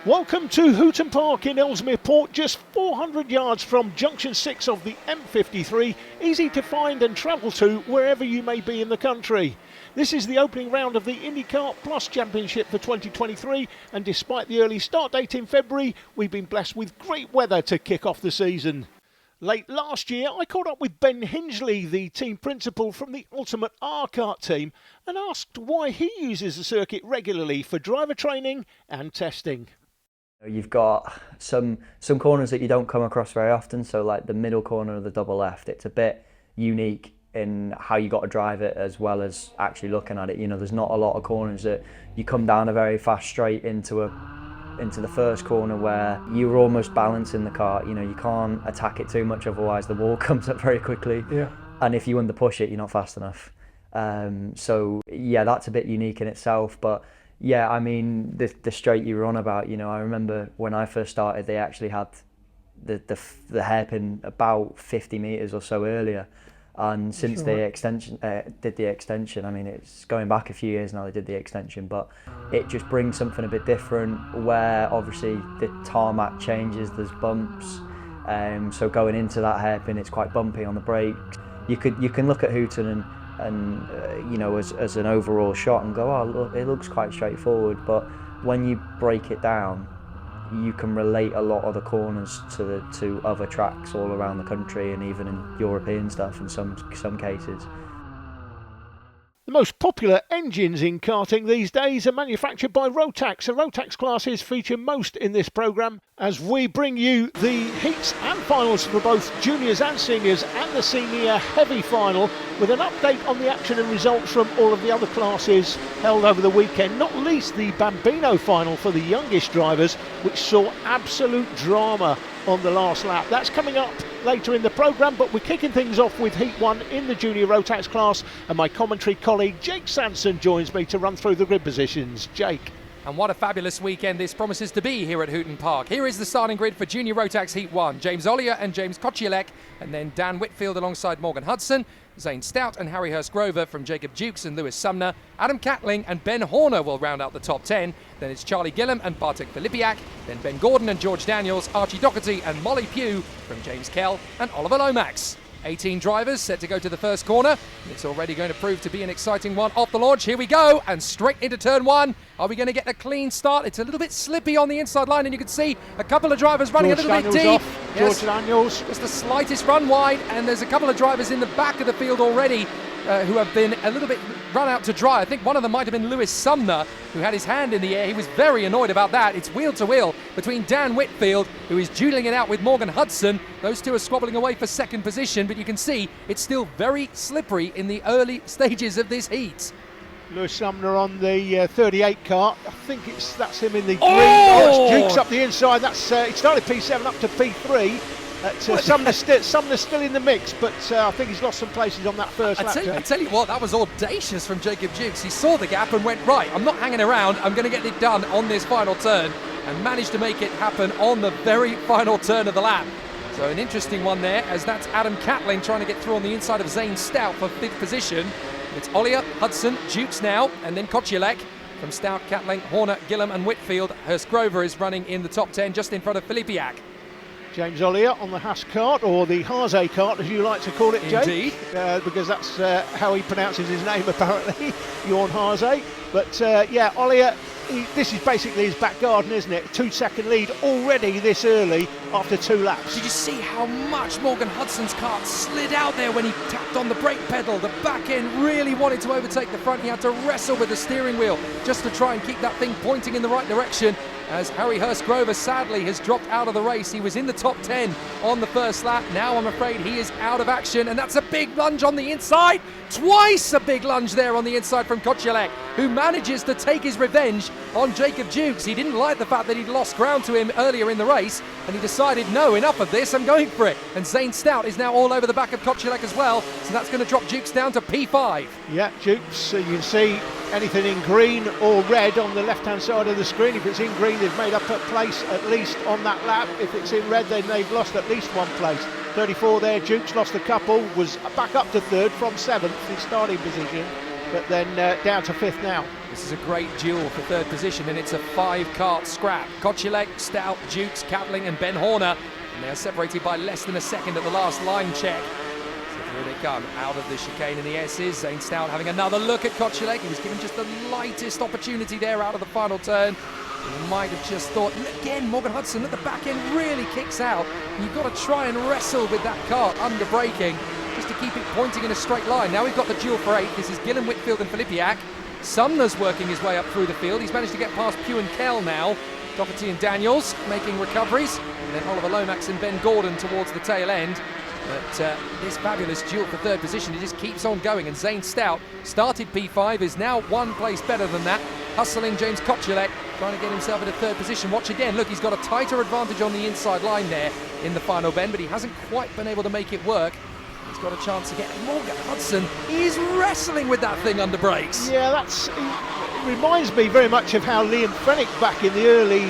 Welcome to Hooton Park in Ellesmere Port, just 400 yards from Junction 6 of the M53, easy to find and travel to wherever you may be in the country. This is the opening round of the Indikart Championship for 2023, and despite the early start date in February, we've been blessed with great weather to kick off the season. Late last year, I caught up with Ben Hingeley, the team principal from the Ultimate R-Kart team, and asked why he uses the circuit regularly for driver training and testing. You've got some corners that you don't come across very often, so like the middle corner of the double left, it's a bit unique in how you got to drive it as well as actually looking at it. You know, there's not a lot of corners that you come down a very fast straight into the first corner where you're almost balancing the car. You know, you can't attack it too much, otherwise the wall comes up very quickly. Yeah. And if you under push it, you're not fast enough. So yeah, that's a bit unique in itself. But yeah, I mean, the straight you were on about, you know, I remember when I first started, they actually had the hairpin about 50 metres or so earlier. And since they did the extension, I mean, it's going back a few years now, they did the extension, but it just brings something a bit different where obviously the tarmac changes, there's bumps. So going into that hairpin, it's quite bumpy on the brakes. You can look at Hooton and you know, as an overall shot and go, oh, look, it looks quite straightforward, but when you break it down, you can relate a lot of the corners to other tracks all around the country and even in European stuff in some cases. The most popular engines in karting these days are manufactured by Rotax, and Rotax classes feature most in this programme as we bring you the heats and finals for both juniors and seniors and the senior heavy final, with an update on the action and results from all of the other classes held over the weekend, not least the Bambino final for the youngest drivers, which saw absolute drama on the last lap. That's coming up later in the programme, but we're kicking things off with Heat 1 in the junior Rotax class, and my commentary colleague Jake Sanson joins me to run through the grid positions. Jake. And what a fabulous weekend this promises to be here at Hooton Park. Here is the starting grid for Junior Rotax Heat 1. James Ollier and James Kochielek, and then Dan Whitfield alongside Morgan Hudson, Zane Stout and Harry Hurst-Grover from Jacob Dukes and Lewis Sumner, Adam Catling and Ben Horner will round out the top 10. Then it's Charlie Gillam and Bartek Filipiak, then Ben Gordon and George Daniels, Archie Doherty and Molly Pugh from James Kell and Oliver Lomax. 18 drivers set to go to the first corner. It's already going to prove to be an exciting one off the launch. Here we go, and straight into turn one. Are we going to get a clean start? It's a little bit slippy on the inside line, and you can see a couple of drivers running George a little Daniels bit deep. Off. George Daniels. Just the slightest run wide, and there's a couple of drivers in the back of the field already who have been a little bit run out to dry. I think one of them might have been Lewis Sumner, who had his hand in the air. He was very annoyed about that. It's wheel to wheel between Dan Whitfield, who is dueling it out with Morgan Hudson. Those two are squabbling away for second position, but you can see it's still very slippery in the early stages of this heat. Lewis Sumner on the 38 car. I think that's him in the green. Oh, it's Dukes up the inside. That's he started P7 up to P3. Sumner's still in the mix, but I think he's lost some places on that first lap. I tell you what, that was audacious from Jacob Dukes. He saw the gap and went, right, I'm not hanging around, I'm going to get it done on this final turn, and managed to make it happen on the very final turn of the lap. So an interesting one there, as that's Adam Catling trying to get through on the inside of Zane Stout for fifth position. It's Ollier, Hudson, Dukes now, and then Kochielek. From Stout, Catling, Horner, Gillam and Whitfield, Hurst-Grover is running in the top 10 just in front of Filipiak. James Ollier on the Haas kart, or the Haase kart as you like to call it, Jake. Indeed. Because that's how he pronounces his name apparently, Jorn Haase. But yeah, Ollier, this is basically his back garden, isn't it? 2-second lead already this early after 2 laps. Did you see how much Morgan Hudson's kart slid out there when he tapped on the brake pedal? The back end really wanted to overtake the front. He had to wrestle with the steering wheel just to try and keep that thing pointing in the right direction. As Harry Hurst-Grover sadly has dropped out of the race. He was in the top 10 on the first lap. Now I'm afraid he is out of action, and that's a big lunge on the inside. Twice a big lunge there on the inside from Kochielek, who manages to take his revenge on Jacob Dukes. He didn't like the fact that he'd lost ground to him earlier in the race, and he decided, no, enough of this, I'm going for it. And Zane Stout is now all over the back of Kochielek as well, so that's going to drop Dukes down to P5. Yeah, Dukes, you can see anything in green or red on the left-hand side of the screen. If it's in green, they've made up a place at least on that lap. If it's in red, then they've lost at least one place. 34 there, Dukes lost a couple, was back up to third from 7th, his starting position. but then down to 5th now. This is a great duel for 3rd position, and it's a 5-kart scrap. Kochelek, Stout, Dukes, Catling and Ben Horner, and they are separated by less than a second at the last line check. So here they come out of the chicane in the S's. Zane Stout having another look at Kochelek. He was given just the lightest opportunity there out of the final turn. He might have just thought, again, Morgan Hudson at the back end really kicks out. You've got to try and wrestle with that kart under braking just to keep it pointing in a straight line. Now we've got the duel for 8th. This is Gillen, Whitfield and Filipiak. Sumner's working his way up through the field. He's managed to get past Pugh and Kell now. Doherty and Daniels making recoveries. And then Oliver Lomax and Ben Gordon towards the tail end. But this fabulous duel for 3rd position, it just keeps on going. And Zane Stout started P5, is now 1 place better than that. Hustling James Kochelek, trying to get himself into 3rd position. Watch again, look, he's got a tighter advantage on the inside line there in the final bend, but he hasn't quite been able to make it work. He's got a chance to get Morgan Hudson. He's wrestling with that thing under brakes. Yeah, it reminds me very much of how Liam Fennick back in the early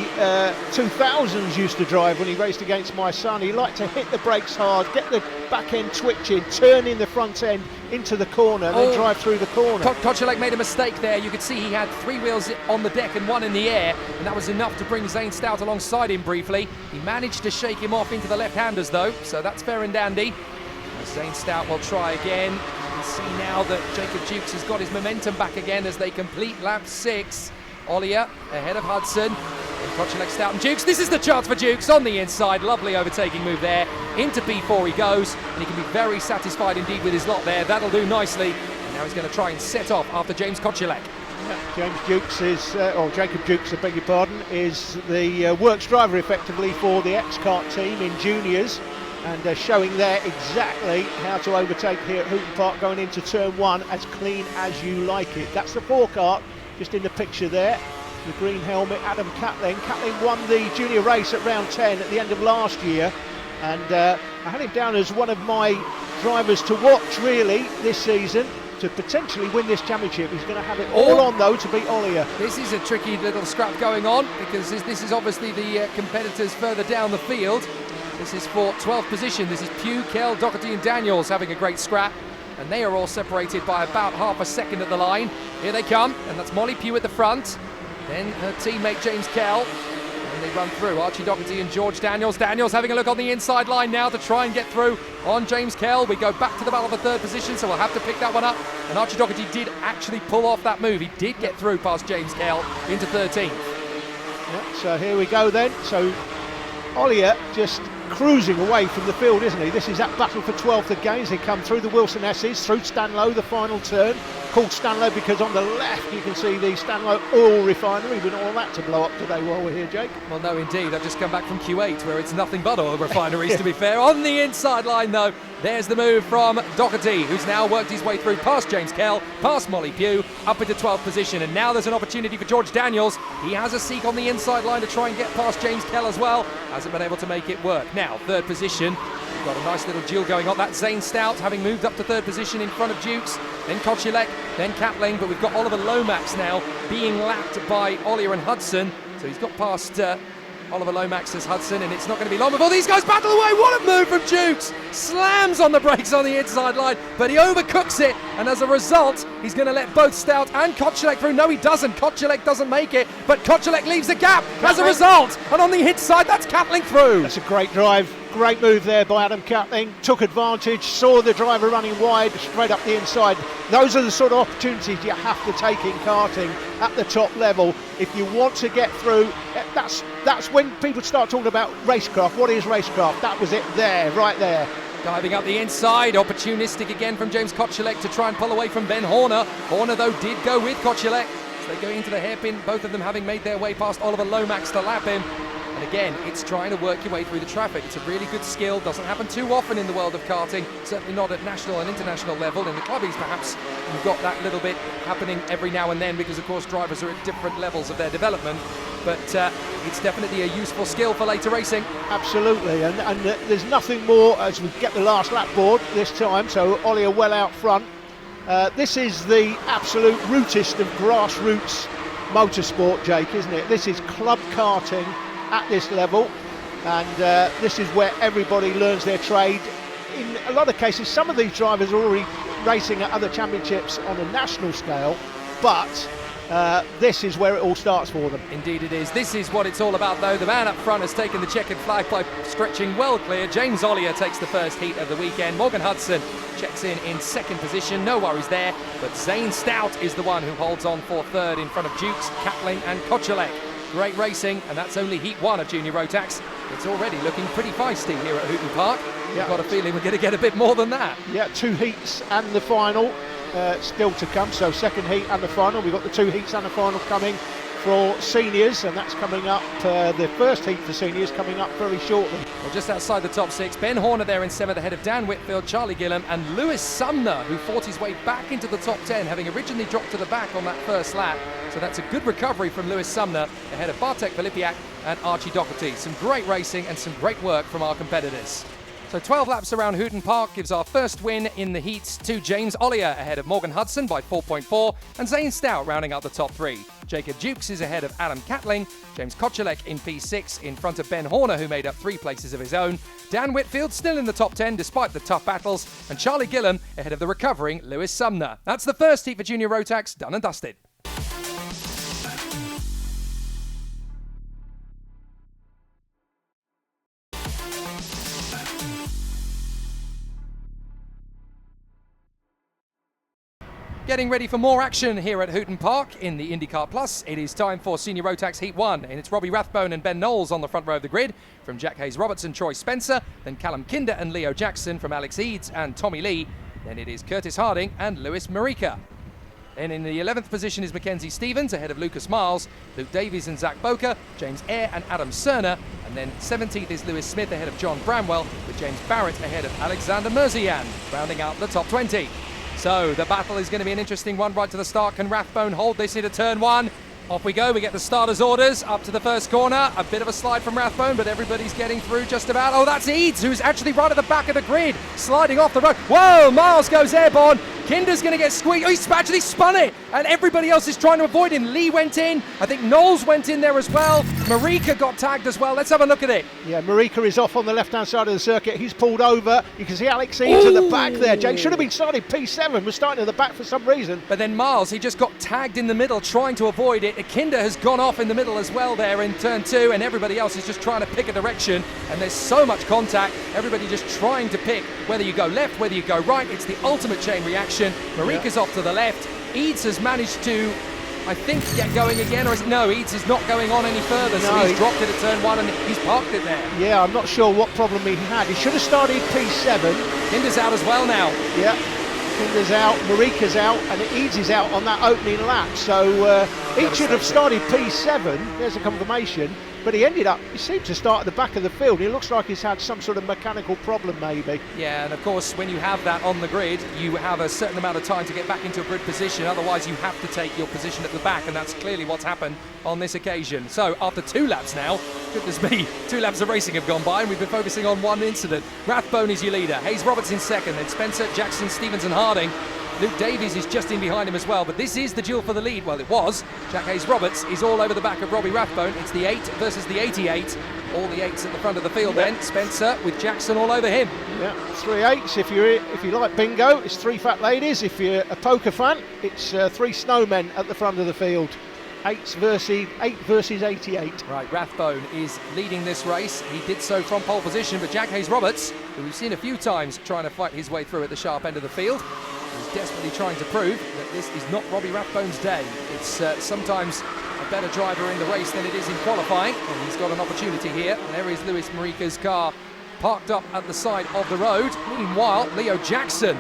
2000s used to drive when he raced against my son. He liked to hit the brakes hard, get the back end twitching, turn in the front end into the corner, and then drive through the corner. Kochelek made a mistake there. You could see he had 3 wheels on the deck and 1 in the air, and that was enough to bring Zane Stout alongside him briefly. He managed to shake him off into the left-handers though, so that's fair and dandy. Zane Stout will try again. You can see now that Jacob Dukes has got his momentum back again as they complete lap 6. Ollier ahead of Hudson. And Kochelek, Stout and Dukes. This is the chance for Dukes on the inside. Lovely overtaking move there. Into P4 he goes, and he can be very satisfied indeed with his lot there. That'll do nicely. And now he's going to try and set off after James Kochelek. James Dukes is, or Jacob Dukes, I beg your pardon, is the works driver effectively for the X-Kart team in juniors. And showing there exactly how to overtake here at Hooton Park going into turn 1 as clean as you like it. That's the 4-kart just in the picture there. The green helmet, Adam Catling. Catling won the junior race at round 10 at the end of last year. And I had him down as one of my drivers to watch really this season to potentially win this championship. He's going to have it all on though to beat Ollier. This is a tricky little scrap going on because this is obviously the competitors further down the field. This is for 12th position. This is Pugh, Kell, Doherty and Daniels having a great scrap. And they are all separated by about half a second at the line. Here they come, and that's Molly Pugh at the front. Then her teammate James Kell. And they run through Archie Doherty and George Daniels. Daniels having a look on the inside line now to try and get through on James Kell. We go back to the battle for 3rd position, so we'll have to pick that one up. And Archie Doherty did actually pull off that move. He did get through past James Kell into 13th. Yeah, so here we go then. So Ollier just cruising away from the field, isn't he? This is that battle for 12th again as they come through the Wilson S's, through Stanlow, the final turn. Called Stanlow because on the left you can see the Stanlow oil refinery. We don't want that to blow up today while we're here, Jake. Well, no, indeed. I've just come back from Q8 where it's nothing but oil refineries, to be fair. On the inside line, though, there's the move from Doherty, who's now worked his way through past James Kell, past Molly Pugh, up into 12th position. And now there's an opportunity for George Daniels. He has a seek on the inside line to try and get past James Kell as well. Hasn't been able to make it work. Now, 3rd position. We've got a nice little duel going on. That's Zane Stout having moved up to 3rd position in front of Dukes, then Kochelek, then Catling, but we've got Oliver Lomax now being lapped by Ollier and Hudson. So he's got past Oliver Lomax as Hudson, and it's not going to be long before these guys battle away. What a move from Dukes! Slams on the brakes on the inside line, but he overcooks it, and as a result, he's going to let both Stout and Kochelek through. No, he doesn't. Kochelek doesn't make it, but Kochelek leaves a gap as a result, and on the inside, that's Catling through. That's a great drive. Great move there by Adam Catling. Took advantage, saw the driver running wide, straight up the inside. Those are the sort of opportunities you have to take in karting at the top level. If you want to get through, that's when people start talking about racecraft. What is racecraft? That was it there, right there. Diving up the inside, opportunistic again from James Kochelek to try and pull away from Ben Horner. Horner, though, did go with Kochelek. So they go into the hairpin, both of them having made their way past Oliver Lomax to lap him. And again, it's trying to work your way through the traffic. It's a really good skill, doesn't happen too often in the world of karting, certainly not at national and international level. In the clubbies, perhaps, you've got that little bit happening every now and then because, of course, drivers are at different levels of their development. But it's definitely a useful skill for later racing. Absolutely, and there's nothing more as we get the last lap board this time, so Ollier well out front. This is the absolute rootest of grassroots motorsport, Jake, isn't it? This is club karting at this level, and this is where everybody learns their trade. In a lot of cases, some of these drivers are already racing at other championships on a national scale, but this is where it all starts for them. Indeed it is. This is what it's all about, though. The man up front has taken the checkered flag by stretching well clear. James Ollier takes the first heat of the weekend. Morgan Hudson checks in second position. No worries there. But Zane Stout is the one who holds on for third in front of Dukes, Catling and Kochalek. Great racing, and that's only heat one of Junior Rotax. It's already looking pretty feisty here at Hooton Park. Yeah. I've got a feeling we're going to get a bit more than that. Yeah, 2 heats and the final still to come. So second heat and the final. We've got the 2 heats and the final coming for seniors, and that's coming up, the first heat for seniors coming up very shortly. Well, just outside the top 6, Ben Horner there in 7th ahead of Dan Whitfield, Charlie Gillam and Lewis Sumner, who fought his way back into the top 10, having originally dropped to the back on that first lap. So that's a good recovery from Lewis Sumner ahead of Bartek Filipiak and Archie Doherty. Some great racing and some great work from our competitors. So 12 laps around Hooton Park gives our first win in the heats to James Ollier ahead of Morgan Hudson by 4.4 and Zane Stout rounding out the top 3. Jacob Dukes is ahead of Adam Catling, James Kochalek in P6 in front of Ben Horner, who made up 3 places of his own. Dan Whitfield still in the top 10 despite the tough battles, and Charlie Gillam ahead of the recovering Lewis Sumner. That's the first heat for Junior Rotax, done and dusted. Getting ready for more action here at Hooton Park in the Indikart Plus. It is time for Senior Rotax Heat 1, and it's Robbie Rathbone and Ben Knowles on the front row of the grid from Jack Hayes-Roberts and Troy Spencer, then Callum Kinder and Leo Jackson from Alex Eads and Tommy Lee, then it is Curtis Harding and Lewis Marika. Then in the 11th position is Mackenzie Stevens ahead of Lucas Miles, Luke Davies and Zach Boker, James Eyre and Adam Cerner, and then 17th is Lewis Smith ahead of John Bramwell, with James Barrett ahead of Alexander Merzian, rounding out the top 20. So the battle is going to be an interesting one right to the start. Can Rathbone hold this into turn 1? Off we go. We get the starter's orders up to the first corner. A bit of a slide from Rathbone, but everybody's getting through just about. Oh, that's Eads, who's actually right at the back of the grid, sliding off the road. Whoa, Miles goes airborne. Kinder's going to get squeezed. Oh, he's actually spun it, and everybody else is trying to avoid him. Lee went in. I think Knowles went in there as well. Marika got tagged as well. Let's have a look at it. Yeah, Marika is off on the left-hand side of the circuit. He's pulled over. You can see Alex Eads at the back there. Jake should have been starting P7, was starting at the back for some reason. But then Miles, he just got tagged in the middle, trying to avoid it. Kinder has gone off in the middle as well there in turn 2, and everybody else is just trying to pick a direction, and there's so much contact. Everybody just trying to pick whether you go left, whether you go right. It's the ultimate chain reaction. Marika's off to the left. Eads has managed to, I think, get going again, or is it? No, Eads is not going on any further, so he's dropped it at turn 1 and he's parked it there. Yeah, I'm not sure what problem he had. He should have started P7. Kinder's out as well now. Yeah, Kinder's out, Marika's out, and Eads is out on that opening lap. So he should have started P7. There's a confirmation. But he seemed to start at the back of the field. It looks like he's had some sort of mechanical problem maybe. Yeah, and of course when you have that on the grid, you have a certain amount of time to get back into a grid position. Otherwise you have to take your position at the back, and that's clearly what's happened on this occasion. So after 2 laps now, goodness me, 2 laps of racing have gone by and we've been focusing on one incident. Rathbone is your leader, Hayes-Roberts in second, then Spencer, Jackson, Stevens and Harding. Luke Davies is just in behind him as well, but this is the duel for the lead. Well, it was. Jack Hayes-Roberts is all over the back of Robbie Rathbone. It's the 8 versus the 88. All the 8s at the front of the field then. Spencer with Jackson all over him. Yeah, 3 8s. If you like bingo, it's 3 fat ladies. If you're a poker fan, it's 3 snowmen at the front of the field. 8 versus 88. Right, Rathbone is leading this race. He did so from pole position, but Jack Hayes-Roberts, who we've seen a few times trying to fight his way through at the sharp end of the field, is desperately trying to prove that this is not Robbie Rathbone's day. It's sometimes a better driver in the race than it is in qualifying, and he's got an opportunity here. And there is Lewis Marika's car parked up at the side of the road. Meanwhile, Leo Jackson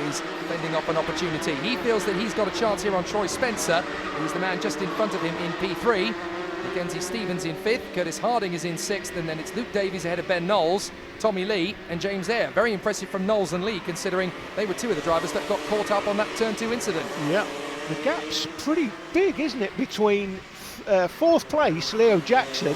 is fending off an opportunity. He feels that he's got a chance here on Troy Spencer, who's the man just in front of him in P3. Mackenzie Stevens in 5th, Curtis Harding is in 6th, and then it's Luke Davies ahead of Ben Knowles, Tommy Lee and James Eyre. Very impressive from Knowles and Lee, considering they were 2 of the drivers that got caught up on that turn 2 incident. Yeah, the gap's pretty big, isn't it, between 4th place, Leo Jackson,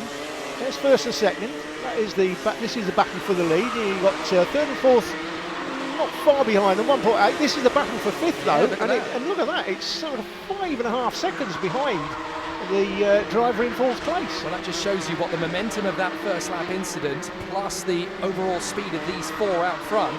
there's 1st and 2nd. This is the battle for the lead. You've got 3rd and 4th not far behind them, 1.8. This is the battle for 5th though, and look at that, it's sort of 5.5 seconds behind the driver in 4th place. Well, that just shows you what the momentum of that first lap incident, plus the overall speed of these 4 out front,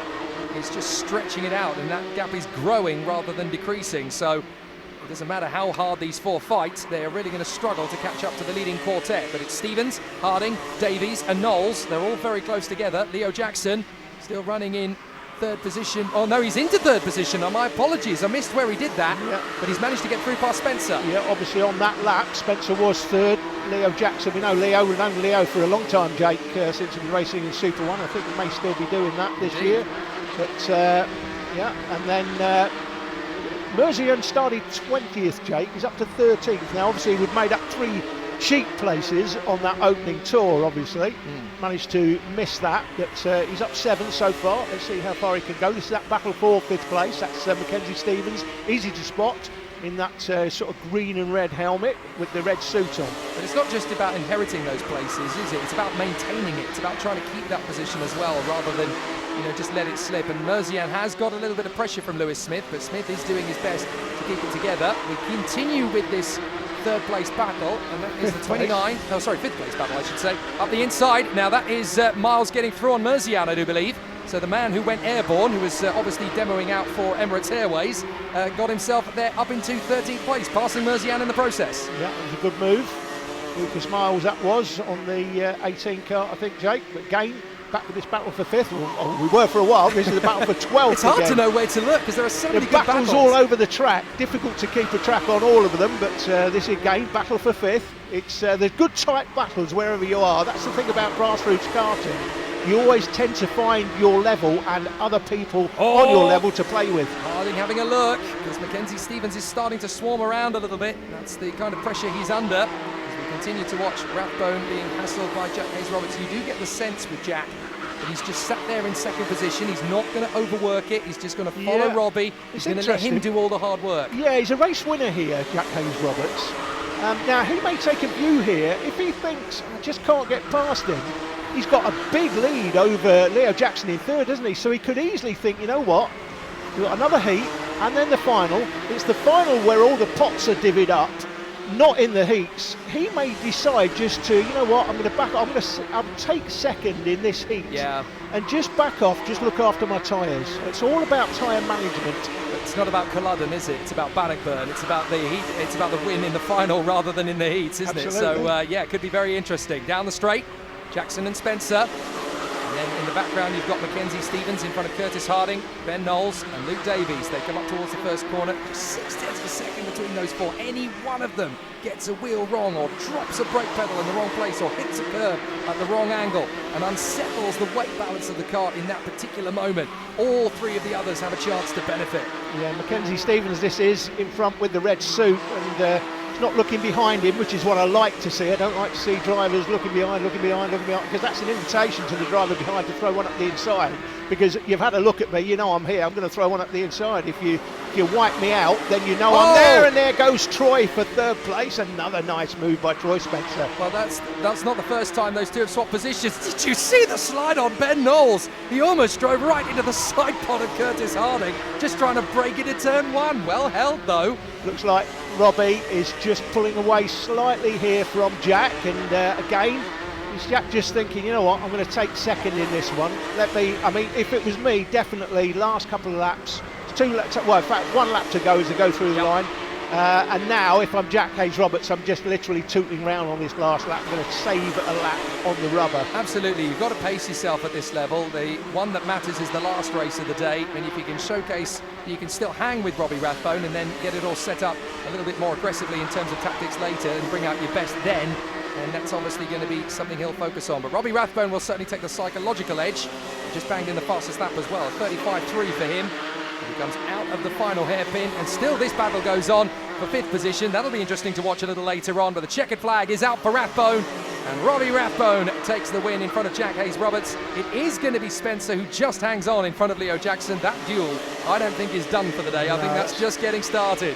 is just stretching it out, and that gap is growing rather than decreasing. So it doesn't matter how hard these four fight, they're really going to struggle to catch up to the leading quartet. But it's Stevens, Harding, Davies and Knowles. They're all very close together. Leo Jackson still running in third position. Oh no, he's into third position. Oh, my apologies, I missed where he did that. Yeah. But he's managed to get through past Spencer. Yeah, obviously on that lap, Spencer was third. Leo Jackson, we know Leo, we've known Leo for a long time, Jake, since he was racing in Super 1. I think he may still be doing that this year. But yeah, and then Merzian started 20th, Jake. He's up to 13th. Now, obviously, we've made up 3 cheap places on that opening tour, obviously. Managed to miss that, but he's up 7 so far. Let's see how far he can go. This is that battle for 5th place. That's Mackenzie Stevens, easy to spot in that sort of green and red helmet with the red suit on. But it's not just about inheriting those places, is it? It's about maintaining it. It's about trying to keep that position as well, rather than, you know, just let it slip. And Merzian has got a little bit of pressure from Lewis Smith, but Smith is doing his best to keep it together. We continue with this third place battle, and that is the 29, oh sorry, 5th place battle I should say, up the inside. Now that is Miles getting through on Merzian, I do believe. So the man who went airborne, who was obviously demoing out for Emirates Airways, got himself there up into 13th place, passing Merzian in the process. Yeah, it was a good move. Lucas Miles that was on the 18 car, I think, Jake, but again, back with this battle for 5th. Well, we were for a while. This is the battle for 12th. It's hard again. to know where to look because there are so many good battles all over the track. Difficult to keep a track on all of them, but this again, battle for 5th. It's there's good tight battles wherever you are. That's the thing about grassroots karting. You always tend to find your level and other people on your level to play with. Harding having a look because Mackenzie Stevens is starting to swarm around a little bit. That's the kind of pressure he's under. As we continue to watch Rathbone being hassled by Jack Hayes-Roberts, you do get the sense with Jack that he's just sat there in second position. He's not going to overwork it. He's just going to follow Robbie. He's going to let him do all the hard work. Yeah, he's a race winner here, Jack Hayes-Roberts. Now, he may take a view here. If he thinks, I just can't get past him, he's got a big lead over Leo Jackson in third, doesn't he? So he could easily think, you know what, we've got another heat and then the final. It's the final where all the pots are divvied up, not in the heats. He may decide just to, you know what, I'm going to back off. I'll take second in this heat and just back off, just look after my tyres. It's all about tyre management. It's not about Culloden, is it? It's about Bannockburn. It's about the heat. It's about the win in the final rather than in the heats, isn't it? So, yeah, it could be very interesting. Down the straight, Jackson and Spencer. And then in the background, you've got Mackenzie Stevens in front of Curtis Harding, Ben Knowles and Luke Davies. They come up towards the first corner. Just 6/10 of a second between those four. Any one of them gets a wheel wrong or drops a brake pedal in the wrong place or hits a curb at the wrong angle and unsettles the weight balance of the car in that particular moment. All 3 of the others have a chance to benefit. Yeah, Mackenzie Stevens, this is in front with the red suit, and not looking behind him, which is what I like to see. I don't like to see drivers looking behind, because that's an invitation to the driver behind to throw one up the inside. Because you've had a look at me, you know I'm here, I'm going to throw one up the inside. If you wipe me out, then you know I'm there, and there goes Troy for 3rd place. Another nice move by Troy Spencer. Well, that's not the first time those two have swapped positions. Did you see the slide on Ben Knowles? He almost drove right into the side pod of Curtis Harding, just trying to break it at turn 1. Well held though. Looks like Robbie is just pulling away slightly here from Jack, and again, is Jack just thinking, you know what, I'm going to take second in this one. I mean, if it was me, definitely last couple of laps, well, in fact, 1 lap to go as I go through the line. And now, if I'm Jack Hayes-Roberts, I'm just literally tooting round on this last lap. I'm going to save a lap on the rubber. Absolutely, you've got to pace yourself at this level. The one that matters is the last race of the day, and if you can showcase, you can still hang with Robbie Rathbone and then get it all set up a little bit more aggressively in terms of tactics later and bring out your best then, and that's obviously going to be something he'll focus on. But Robbie Rathbone will certainly take the psychological edge. He just banged in the fastest lap as well, 35.3 for him. He comes out of the final hairpin, and still this battle goes on for 5th position. That'll be interesting to watch a little later on, but the checkered flag is out for Rathbone, and Robbie Rathbone takes the win in front of Jack Hayes-Roberts. It is going to be Spencer who just hangs on in front of Leo Jackson. That duel, I don't think, is done for the day. I think that's just getting started.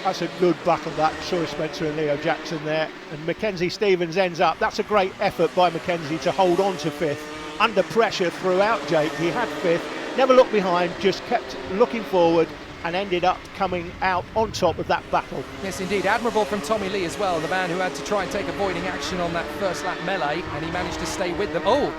That's a good battle, that Troy Spencer and Leo Jackson there, and Mackenzie Stevens ends up. That's a great effort by Mackenzie to hold on to 5th. Under pressure throughout, Jake. He had 5th. Never looked behind, just kept looking forward and ended up coming out on top of that battle. Yes, indeed. Admirable from Tommy Lee as well, the man who had to try and take avoiding action on that first lap melee, and he managed to stay with them. Oh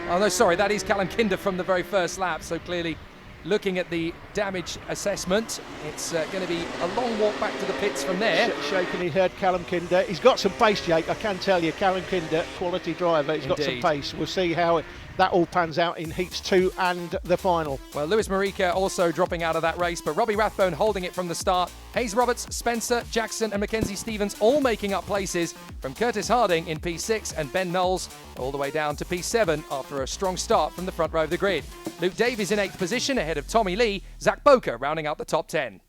no, sorry, that is Callum Kinder from the very first lap, so clearly looking at the damage assessment. It's going to be a long walk back to the pits from there. Shaking his head, Callum Kinder. He's got some pace, Jake. I can tell you, Callum Kinder, quality driver. He's got some pace. We'll see how that all pans out in heats 2 and the final. Well, Lewis Marika also dropping out of that race, but Robbie Rathbone holding it from the start. Hayes Roberts, Spencer, Jackson and Mackenzie Stevens all making up places, from Curtis Harding in P6 and Ben Knowles all the way down to P7 after a strong start from the front row of the grid. Luke Davies in 8th position ahead of Tommy Lee. Zach Boker rounding out the top 10.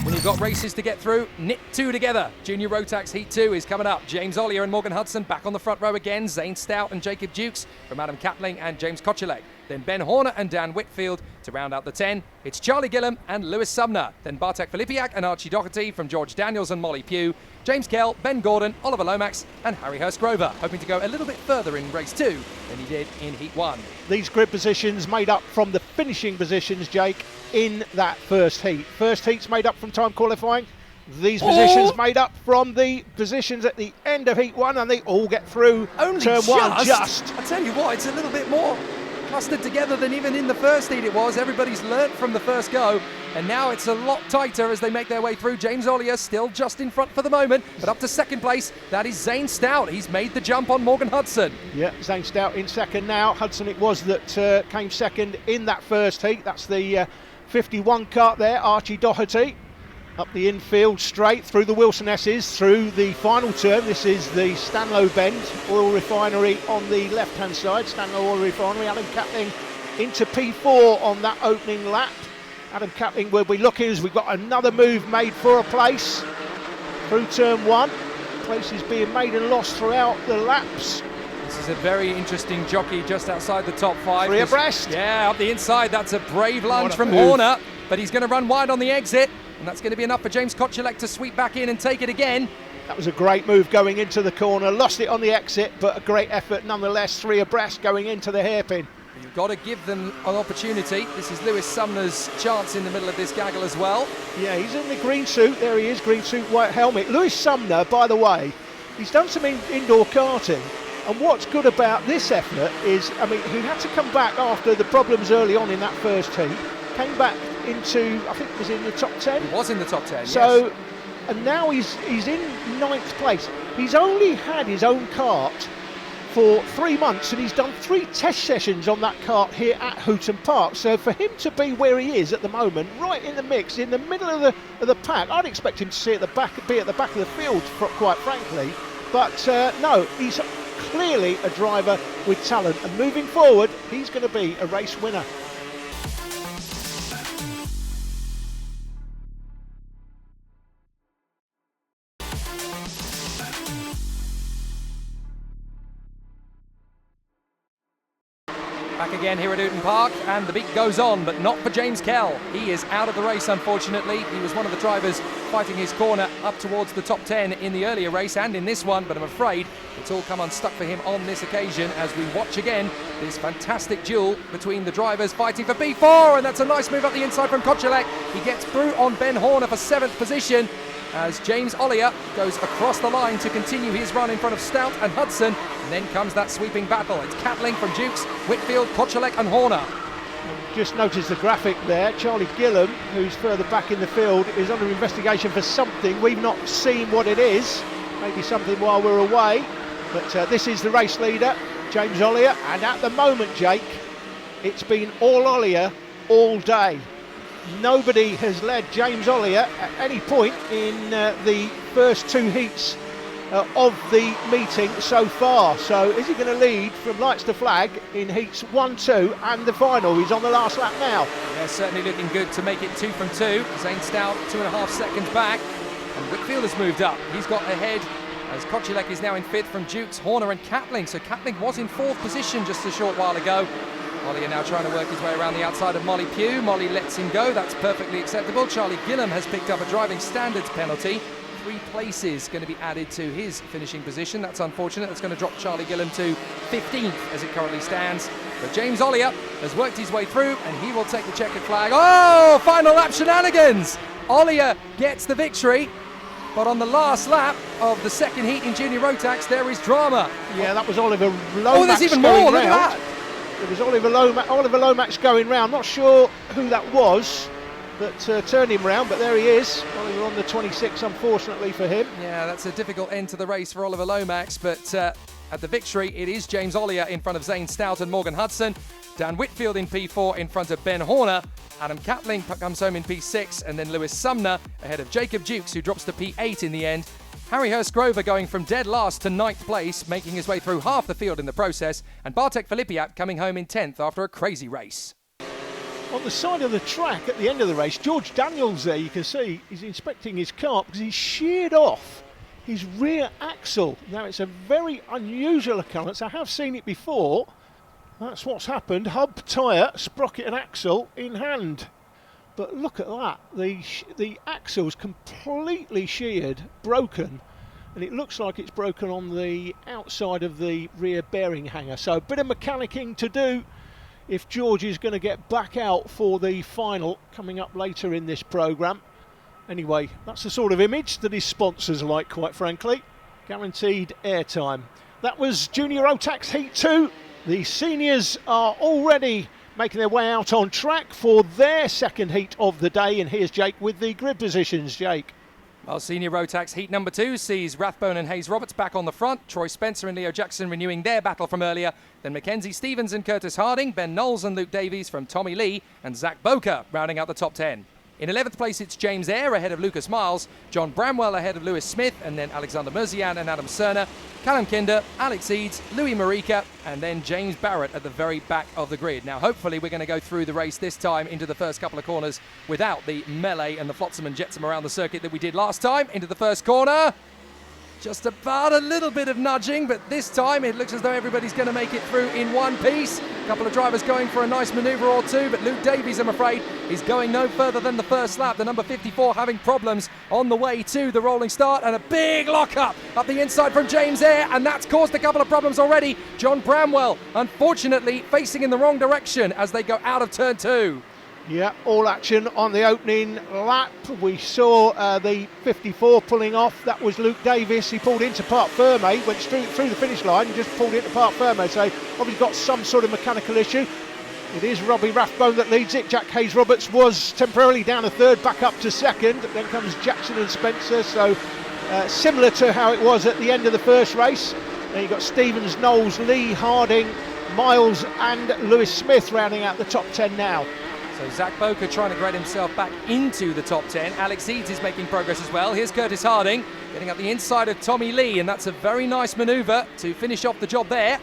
When you've got races to get through, knit 2 together. Junior Rotax Heat 2 is coming up. James Ollier and Morgan Hudson back on the front row again. Zane Stout and Jacob Dukes from Adam Catling and James Kochelek. Then Ben Horner and Dan Whitfield to round out the 10. It's Charlie Gillam and Lewis Sumner. Then Bartek Filipiak and Archie Doherty from George Daniels and Molly Pugh. James Kell, Ben Gordon, Oliver Lomax and Harry Hurst Grover, hoping to go a little bit further in race 2 than he did in Heat 1. These grid positions made up from the finishing positions, Jake, in that first heat. First heat's made up from time qualifying. These positions made up from the positions at the end of Heat 1, and they all get through Only turn 1 just. I tell you what, it's a little bit more clustered together than even in the first heat it was. Everybody's learnt from the first go, and now it's a lot tighter as they make their way through. James Ollier still just in front for the moment, but up to second place, that is Zane Stout. He's made the jump on Morgan Hudson. Yeah, Zane Stout in second now. Hudson it was that came second in that first heat. That's the 51 kart there, Archie Doherty. Up the infield, straight through the Wilson S's, through the final turn. This is the Stanlow Bend Oil Refinery on the left-hand side. Stanlow Oil Refinery, Adam Catling into P4 on that opening lap. Adam Catling will be looking as we've got another move made for a place through turn 1. Places being made and lost throughout the laps. This is a very interesting jockey just outside the top 5. 3 abreast. Yeah, up the inside, that's a brave lunge from Horner, but he's going to run wide on the exit. And that's going to be enough for James Kochelek to sweep back in and take it again. That was a great move going into the corner. Lost it on the exit, but a great effort nonetheless. 3 abreast going into the hairpin. You've got to give them an opportunity. This is Lewis Sumner's chance in the middle of this gaggle as well. Yeah, he's in the green suit. There he is, green suit, white helmet. Lewis Sumner, by the way, he's done some indoor karting. And what's good about this effort is, I mean, he had to come back after the problems early on in that first heat. Came back into, I think it was in the top 10. He was in the top 10, so, yes. And now he's in 9th place. He's only had his own kart for 3 months, and he's done 3 test sessions on that kart here at Hooton Park. So for him to be where he is at the moment, right in the mix, in the middle of the pack, I'd expect him to be at the back of the field, quite frankly. But no, he's clearly a driver with talent, and moving forward, he's going to be a race winner. Back again here at Hooton Park, and the beat goes on, but not for James Kell. He is out of the race, unfortunately. He was one of the drivers fighting his corner up towards the top 10 in the earlier race and in this one, but I'm afraid it's all come unstuck for him on this occasion as we watch again this fantastic duel between the drivers fighting for P4, and that's a nice move up the inside from Kochelek. He gets through on Ben Horner for 7th position as James Ollier goes across the line to continue his run in front of Stout and Hudson. And then comes that sweeping battle. It's Catling from Dukes, Whitfield, Kochelek and Horner. Just notice the graphic there. Charlie Gillam, who's further back in the field, is under investigation for something. We've not seen what it is. Maybe something while we're away. But this is the race leader, James Ollier. And at the moment, Jake, it's been all Ollier all day. Nobody has led James Ollier at any point in the first 2 heats of the meeting so far. So is he going to lead from lights to flag in heats 1, 2 and the final? He's on the last lap now. Yeah, certainly looking good to make it 2 from 2. Zane Stout 2.5 seconds back, and Whitfield has moved up. He's got ahead as Kochelek is now in 5th from Dukes, Horner and Catling. So Catling was in 4th position just a short while ago. Ollier now trying to work his way around the outside of Molly Pugh. Molly lets him go, that's perfectly acceptable. Charlie Gillam has picked up a driving standards penalty. 3 places going to be added to his finishing position. That's unfortunate. That's going to drop Charlie Gillam to 15th as it currently stands. But James Ollier has worked his way through, and he will take the checkered flag. Oh, final lap shenanigans! Ollier gets the victory. But on the last lap of the second heat in Junior Rotax, there is drama. Yeah, that was Oliver Lomax. Oh, there's even more, look at that. There was Oliver Lomax going round. Not sure who that was that turned him round, but there he is. Oliver on the 26, unfortunately for him. Yeah, that's a difficult end to the race for Oliver Lomax, but at the victory, it is James Ollier in front of Zane Stout and Morgan Hudson. Dan Whitfield in P4 in front of Ben Horner. Adam Catling comes home in P6, and then Lewis Sumner ahead of Jacob Dukes, who drops to P8 in the end. Harry Hurst-Grover going from dead last to 9th place, making his way through half the field in the process, and Bartek Filipiak coming home in 10th after a crazy race. On the side of the track at the end of the race, George Daniels there, you can see, he's inspecting his car because he's sheared off his rear axle. Now, it's a very unusual occurrence. I have seen it before. That's what's happened. Hub, tyre, sprocket and axle in hand. But look at that. The axle's completely sheared, broken, and it looks like it's broken on the outside of the rear bearing hanger. So a bit of mechanicking to do if George is going to get back out for the final coming up later in this programme. Anyway, that's the sort of image that his sponsors like, quite frankly. Guaranteed airtime. That was Junior Rotax Heat 2. The seniors are already making their way out on track for their second heat of the day. And here's Jake with the grid positions. Jake. Well, Senior Rotax Heat number 2 sees Rathbone and Hayes Roberts back on the front. Troy Spencer and Leo Jackson renewing their battle from earlier. Then Mackenzie Stevens and Curtis Harding, Ben Knowles and Luke Davies from Tommy Lee, and Zach Boker rounding out the top 10. In 11th place, it's James Eyre ahead of Lucas Miles, John Bramwell ahead of Lewis Smith, and then Alexander Murzian and Adam Cerner, Callum Kinder, Alex Eads, Louis Marika, and then James Barrett at the very back of the grid. Now, hopefully, we're going to go through the race this time into the first couple of corners without the melee and the flotsam and jetsam around the circuit that we did last time. Into the first corner. Just about a little bit of nudging, but this time it looks as though everybody's going to make it through in one piece. A couple of drivers going for a nice manoeuvre or two, but Luke Davies, I'm afraid, is going no further than the first lap. The number 54 having problems on the way to the rolling start, and a big lock-up up the inside from James Eyre, and that's caused a couple of problems already. John Bramwell, unfortunately, facing in the wrong direction as they go out of turn 2. Yeah, all action on the opening lap. We saw the 54 pulling off. That was Luke Davis. He pulled into Parc Ferme, went through the finish line and just pulled into Parc Ferme. So obviously got some sort of mechanical issue. It is Robbie Rathbone that leads it. Jack Hayes-Roberts was temporarily down to third, back up to second. Then comes Jackson and Spencer. So similar to how it was at the end of the first race. Then you've got Stevens, Knowles, Lee, Harding, Miles and Lewis Smith rounding out the top 10 now. So Zach Boker trying to grade himself back into the top 10. Alex Eads is making progress as well. Here's Curtis Harding getting up the inside of Tommy Lee, and that's a very nice manoeuvre to finish off the job there.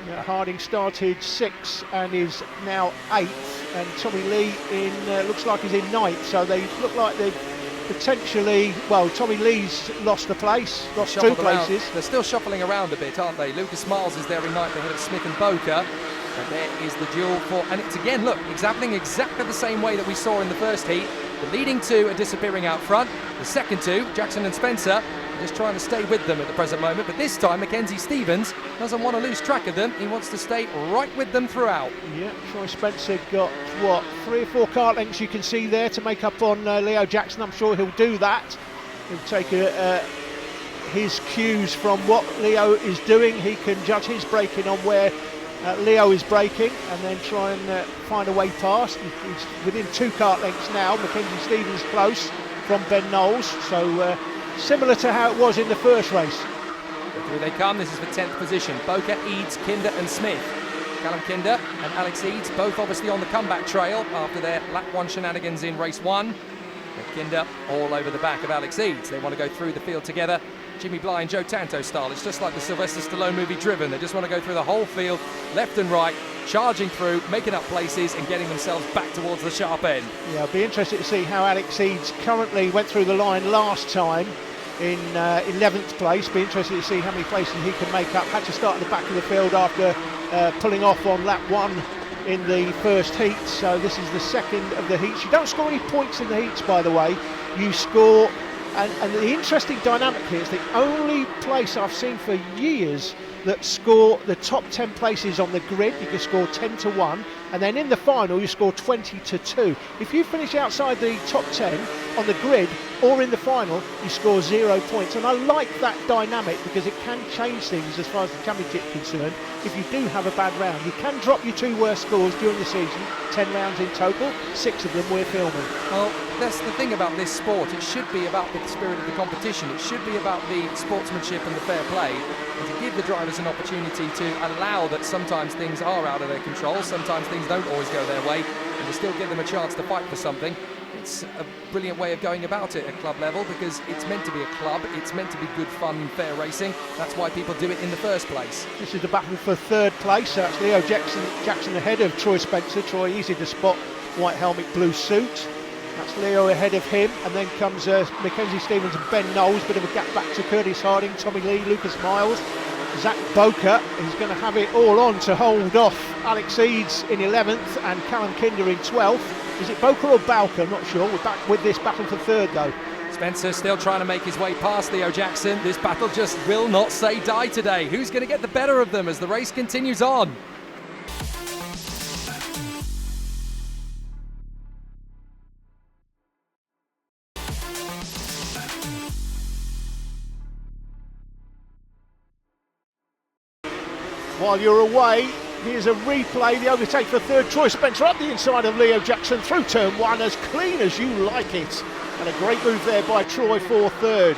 Yeah, Harding started 6th and is now 8th, and Tommy Lee looks like he's in 9th, so they look like they've potentially, well, Tommy Lee's lost a place, lost 2 places. They're still shuffling around a bit, aren't they? Lucas Miles is there in 9th ahead of Smith and Boker. And there is the duel for, and it's again, look, happening exactly the same way that we saw in the first heat. The leading 2 are disappearing out front. The second 2, Jackson and Spencer, are just trying to stay with them at the present moment. But this time, Mackenzie Stevens doesn't want to lose track of them. He wants to stay right with them throughout. Yeah, Troy Spencer got, 3 or 4 car lengths you can see there to make up on Leo Jackson. I'm sure he'll do that. He'll take his cues from what Leo is doing. He can judge his braking on where Leo is braking and then try and find a way past. He's within 2 kart lengths now. Mackenzie Stevens close from Ben Knowles, so similar to how it was in the first race. Through they come. This is for 10th position. Boker, Eads, Kinder and Smith. Callum Kinder and Alex Eads both obviously on the comeback trail after their lap 1 shenanigans in race 1. But Kinder all over the back of Alex Eads. They want to go through the field together. Jimmy Bly and Joe Tanto style. It's just like the Sylvester Stallone movie Driven. They just want to go through the whole field, left and right, charging through, making up places and getting themselves back towards the sharp end. Yeah, I'll be interested to see how Alex Eads currently went through the line last time in 11th place. Be interested to see how many places he can make up. Had to start at the back of the field after pulling off on lap 1 in the first heat. So this is the second of the heats. You don't score any points in the heats, by the way. You score... And the interesting dynamic here is the only place I've seen for years that score the top 10 places on the grid. You can score 10 to 1. and then in the final you score 20-2. If you finish outside the top 10 on the grid or in the final, you score 0 points. And I like that dynamic because it can change things as far as the championship is concerned. If you do have a bad round, you can drop your 2 worst scores during the season. 10 rounds in total, 6 of them we're filming. Well, that's the thing about this sport. It should be about the spirit of the competition. It should be about the sportsmanship and the fair play, and to give the drivers an opportunity to allow that sometimes things are out of their control, sometimes things don't always go their way, and to still give them a chance to fight for something. It's a brilliant way of going about it at club level, because it's meant to be a club, it's meant to be good fun, fair racing. That's why people do it in the first place. This is the battle for 3rd place. That's Leo Jackson ahead of Troy Spencer. Troy easy to spot, white helmet, blue suit. That's Leo ahead of him, and then comes Mackenzie Stevens and Ben Knowles. Bit of a gap back to Curtis Harding, Tommy Lee, Lucas Miles. Zach Boker is going to have it all on to hold off Alex Eads in 11th and Callum Kinder in 12th. Is it Boker or Bowker? I'm not sure. We're back with this battle for 3rd though. Spencer still trying to make his way past Leo Jackson. This battle just will not say die today. Who's going to get the better of them as the race continues on? While you're away, here's a replay. The overtake for 3rd. Troy Spencer up the inside of Leo Jackson through turn 1, as clean as you like it. And a great move there by Troy for 3rd.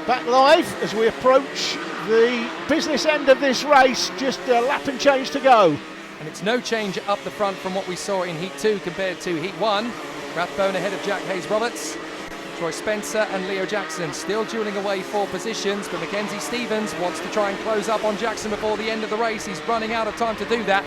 Back live as we approach the business end of this race. Just a lap and change to go. And it's no change up the front from what we saw in Heat 2 compared to Heat 1. Rathbone ahead of Jack Hayes-Roberts. Troy Spencer and Leo Jackson still dueling away for positions, but Mackenzie Stevens wants to try and close up on Jackson before the end of the race. He's running out of time to do that,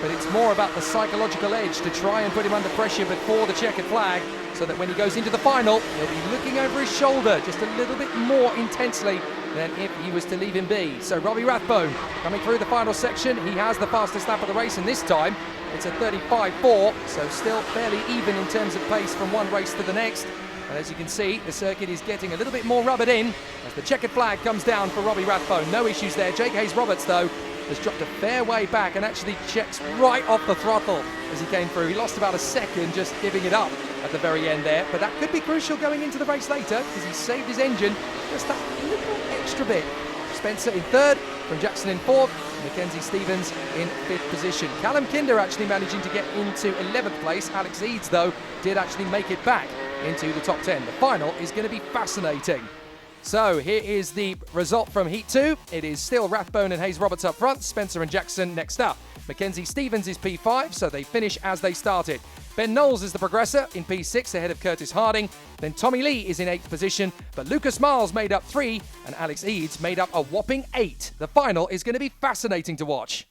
but it's more about the psychological edge to try and put him under pressure before the checkered flag, so that when he goes into the final, he'll be looking over his shoulder just a little bit more intensely than if he was to leave him be. So Robbie Rathbone coming through the final section. He has the fastest lap of the race, and this time it's a 35.4, so still fairly even in terms of pace from one race to the next. And as you can see, the circuit is getting a little bit more rubbered in as the checkered flag comes down for Robbie Rathbone. No issues there. Jake Hayes-Roberts, though, has dropped a fair way back and actually checks right off the throttle as he came through. He lost about a second just giving it up at the very end there, but that could be crucial going into the race later because he saved his engine just that little extra bit. Spencer in 3rd, from Jackson in 4th, Mackenzie Stevens in 5th position. Callum Kinder actually managing to get into 11th place. Alex Eads, though, did actually make it back into the top 10. The final is going to be fascinating. So here is the result from Heat 2. It is still Rathbone and Hayes-Roberts up front, Spencer and Jackson next up. Mackenzie Stevens is P5, so they finish as they started. Ben Knowles is the progressor in P6 ahead of Curtis Harding. Then Tommy Lee is in 8th position, but Lucas Miles made up 3 and Alex Eads made up a whopping 8. The final is going to be fascinating to watch.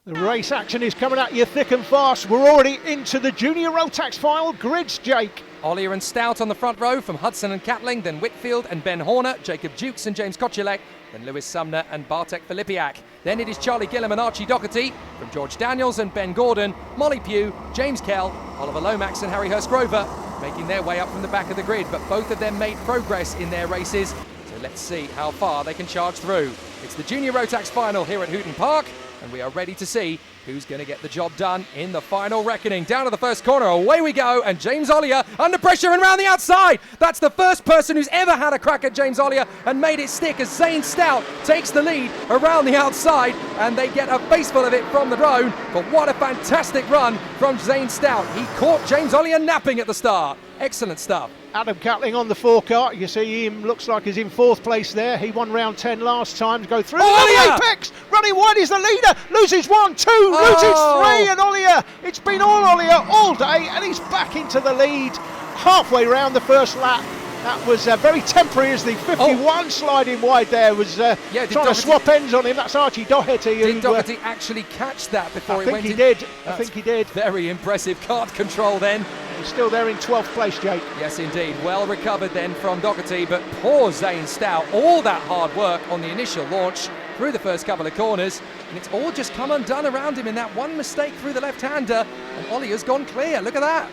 The race action is coming at you thick and fast. We're already into the junior Rotax final grids, Jake. Ollier and Stout on the front row from Hudson and Catling, then Whitfield and Ben Horner, Jacob Dukes and James Kochelek, then Lewis Sumner and Bartek Filipiak. Then it is Charlie Gillam and Archie Doherty from George Daniels and Ben Gordon, Molly Pugh, James Kell, Oliver Lomax and Harry Hurst-Grover making their way up from the back of the grid, but both of them made progress in their races. So let's see how far they can charge through. It's the Junior Rotax final here at Hooton Park, and we are ready to see who's going to get the job done in the final reckoning. Down to the first corner, away we go, and James Ollier under pressure and round the outside. That's the first person who's ever had a crack at James Ollier and made it stick as Zane Stout takes the lead around the outside, and they get a faceful of it from the drone. But what a fantastic run from Zane Stout. He caught James Ollier napping at the start. Excellent stuff. Adam Catling on the forecart. You see him, looks like he's in 4th place there. He won round 10 last time to go through. Ollier! The apex! Running wide is the leader. Loses 1, 2, loses 3, and Ollier. It's been all Ollier all day, and he's back into the lead halfway round the first lap. That was very temporary as the 51 sliding wide there was trying to swap ends on him. That's Archie Doherty. Did Doherty actually catch that before he went in? I think he did. Very impressive kart control then. He's still there in 12th place, Jake. Yes, indeed. Well recovered then from Doherty, but poor Zane Stout. All that hard work on the initial launch through the first couple of corners, and it's all just come undone around him in that one mistake through the left-hander, and Ollier's gone clear. Look at that.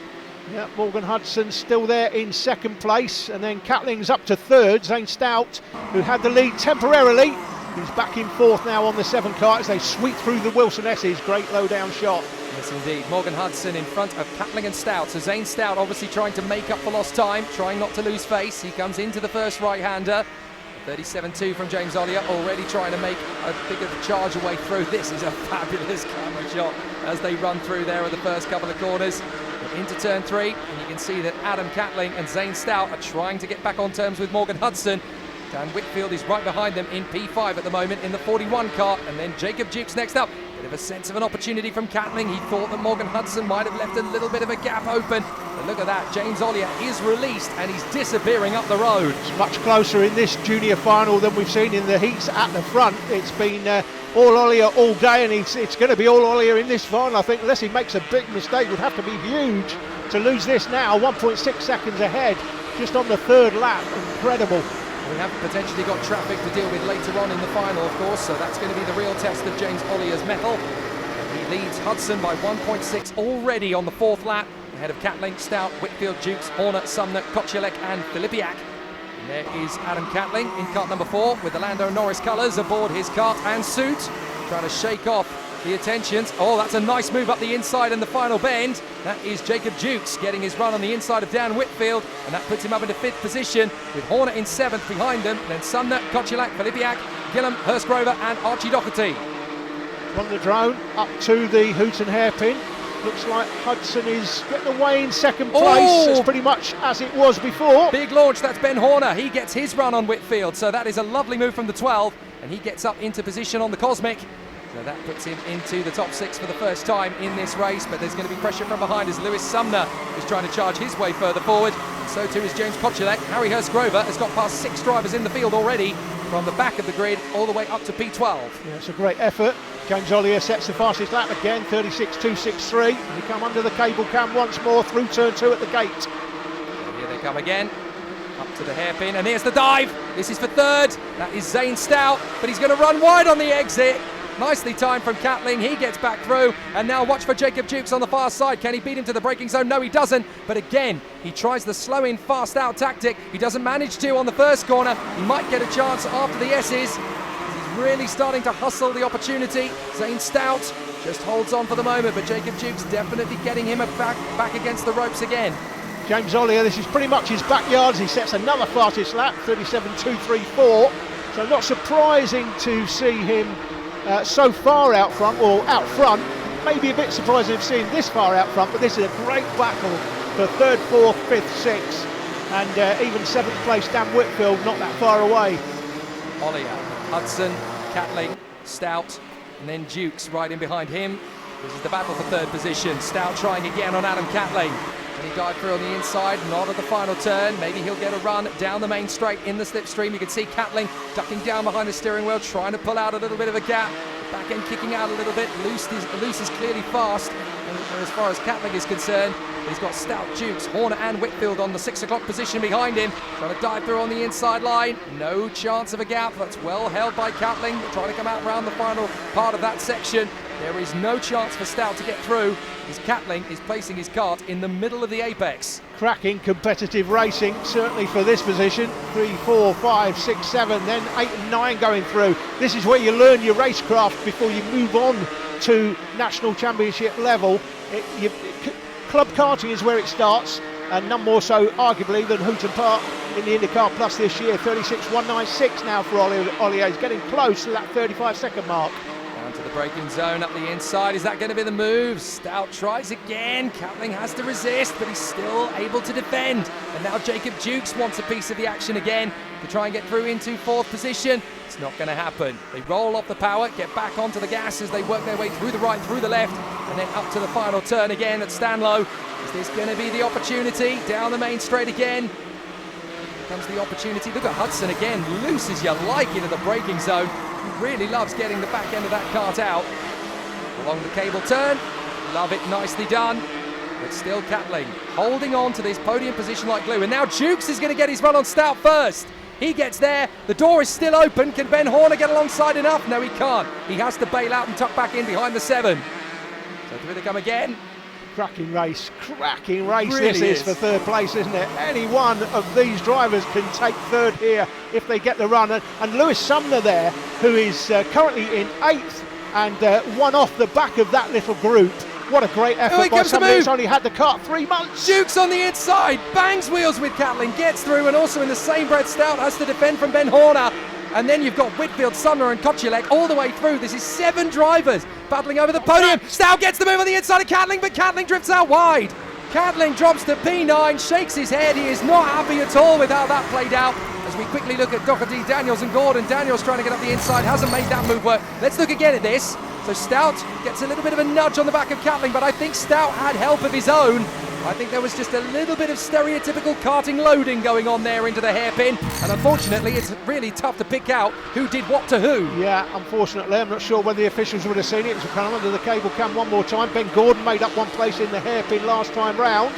Yeah, Morgan Hudson's still there in 2nd place, and then Catling's up to 3rd. Zane Stout, who had the lead temporarily, He's back in fourth now on the 7 car as they sweep through the Wilson S's. Great low down shot. Yes, indeed. Morgan Hudson in front of Catling and Stout. So Zane Stout obviously trying to make up for lost time, trying not to lose face. He comes into the first right-hander. 37.2 from James Ollier, already trying to make a big of a charge away through. This is a fabulous camera shot as they run through there at the first couple of corners. Into turn 3, and you can see that Adam Catling and Zane Stout are trying to get back on terms with Morgan Hudson. Dan Whitfield is right behind them in P5 at the moment in the 41 car, and then Jacob Dukes next up. Bit of a sense of an opportunity from Catling. He thought that Morgan Hudson might have left a little bit of a gap open, but look at that, James Ollier is released and he's disappearing up the road. It's much closer in this junior final than we've seen in the heats at the front. It's been all Ollier all day, and it's going to be all Ollier in this final, I think, unless he makes a big mistake. Would have to be huge to lose this now. 1.6 seconds ahead just on the 3rd lap. Incredible. We have potentially got traffic to deal with later on in the final, of course, so that's going to be the real test of James Ollier's mettle. He leads Hudson by 1.6 already on the 4th lap, ahead of Catling, Stout, Whitfield, Dukes, Horner, Sumner, Kocielek and Filipiak. And there is Adam Catling in kart number 4 with the Lando Norris colours aboard his kart and suit, trying to shake off the attentions. Oh, that's a nice move up the inside in the final bend. That is Jacob Dukes getting his run on the inside of Dan Whitfield, and that puts him up into 5th position with Horner in 7th behind them, then Sumner, Kocielek, Filipiak, Gillam, Hurstgrover and Archie Doherty. From the drone up to the Hooton hairpin. Looks like Hudson is getting away in 2nd place. Oh! It's pretty much as it was before. Big launch, that's Ben Horner. He gets his run on Whitfield, so that is a lovely move from the 12, and he gets up into position on the Cosmic. So that puts him into the top 6 for the first time in this race, but there's going to be pressure from behind as Lewis Sumner is trying to charge his way further forward. And so too is James Kocielek. Harry Hurstgrover has got past 6 drivers in the field already from the back of the grid all the way up to P12. Yeah, it's a great effort. James Ollier sets the fastest lap again, 36.263. He come under the cable cam once more through turn 2 at the gate. And here they come again. Up to the hairpin, and here's the dive. This is for 3rd. That is Zane Stout, but he's going to run wide on the exit. Nicely timed from Catling, he gets back through, and now watch for Jacob Dukes on the far side. Can he beat him to the braking zone? No, he doesn't, but again, he tries the slow in, fast out tactic. He doesn't manage to on the first corner. He might get a chance after the S's. He's really starting to hustle the opportunity. Zane Stout just holds on for the moment, but Jacob Dukes definitely getting him back against the ropes again. James Ollier, this is pretty much his backyard. He sets another fastest lap, 37.234. So not surprising to see him so far out front, or out front. Maybe a bit surprising of seeing this far out front, but this is a great battle for 3rd, 4th, 5th, 6th, and even 7th place Dan Whitfield not that far away. Ollier, Hudson, Catling, Stout, and then Dukes right in behind him. This is the battle for 3rd position. Stout trying again on Adam Catling. And he dived through on the inside, not at the final turn. Maybe he'll get a run down the main straight in the slipstream. You can see Catling ducking down behind the steering wheel, trying to pull out a little bit of a gap. The back end kicking out a little bit. Loose is clearly fast. And as far as Catling is concerned, he's got Stout, Dukes, Horner and Whitfield on the 6 o'clock position behind him. Trying to dive through on the inside line. No chance of a gap. That's well held by Catling. Trying to come out around the final part of that section. There is no chance for Stout to get through, as Catling is placing his kart in the middle of the apex. Cracking competitive racing, certainly for this position. 3, 4, 5, 6, 7, then 8 and 9 going through. This is where you learn your racecraft before you move on to national championship level. Club karting is where it starts, and none more so arguably than Hooton Park in the Indikart Plus this year. 36.196 now for Ollier. He's getting close to that 35-second mark. To the braking zone up the inside. Is that going to be the move? Stout tries again. Catling has to resist, but he's still able to defend. And now Jacob Dukes wants a piece of the action again to try and get through into 4th position. It's not going to happen. They roll off the power, get back onto the gas as they work their way through the right, through the left, and then up to the final turn again at Stanlow. Is this going to be the opportunity? Down the main straight again. Here comes the opportunity. Look at Hudson again, loose as you like into the braking zone. He really loves getting the back end of that kart out. Along the cable turn, love it, nicely done. But still Catling holding on to this podium position like glue. And now Dukes is going to get his run on Stout first. He gets there, the door is still open. Can Ben Horner get alongside enough? No, he can't. He has to bail out and tuck back in behind the 7. So through they come again. Cracking race Really this is is. for third place, isn't it? Any one of these drivers can take third here if they get the run. And Lewis Sumner there, who is currently in 8th and one off the back of that little group. What a great effort by somebody who's only had the kart 3 months. Jukes on the inside, bangs wheels with Catlin, gets through, and also in the same breath Stout has to defend from Ben Horner. And then you've got Whitfield, Sumner and Kochelek all the way through. This is 7 drivers battling over the podium. Stout gets the move on the inside of Catlin, but Catlin drifts out wide. Catlin drops to P9, shakes his head. He is not happy at all with how that played out. As we quickly look at Doherty, Daniels and Gordon. Daniels trying to get up the inside, hasn't made that move work. Let's look again at this. So Stout gets a little bit of a nudge on the back of Catlin, but I think Stout had help of his own. I think there was just a little bit of stereotypical karting loading going on there into the hairpin, and unfortunately it's really tough to pick out who did what to who. Yeah, unfortunately, I'm not sure whether the officials would have seen it. It's come under the cable cam one more time. Ben Gordon made up one place in the hairpin last time round,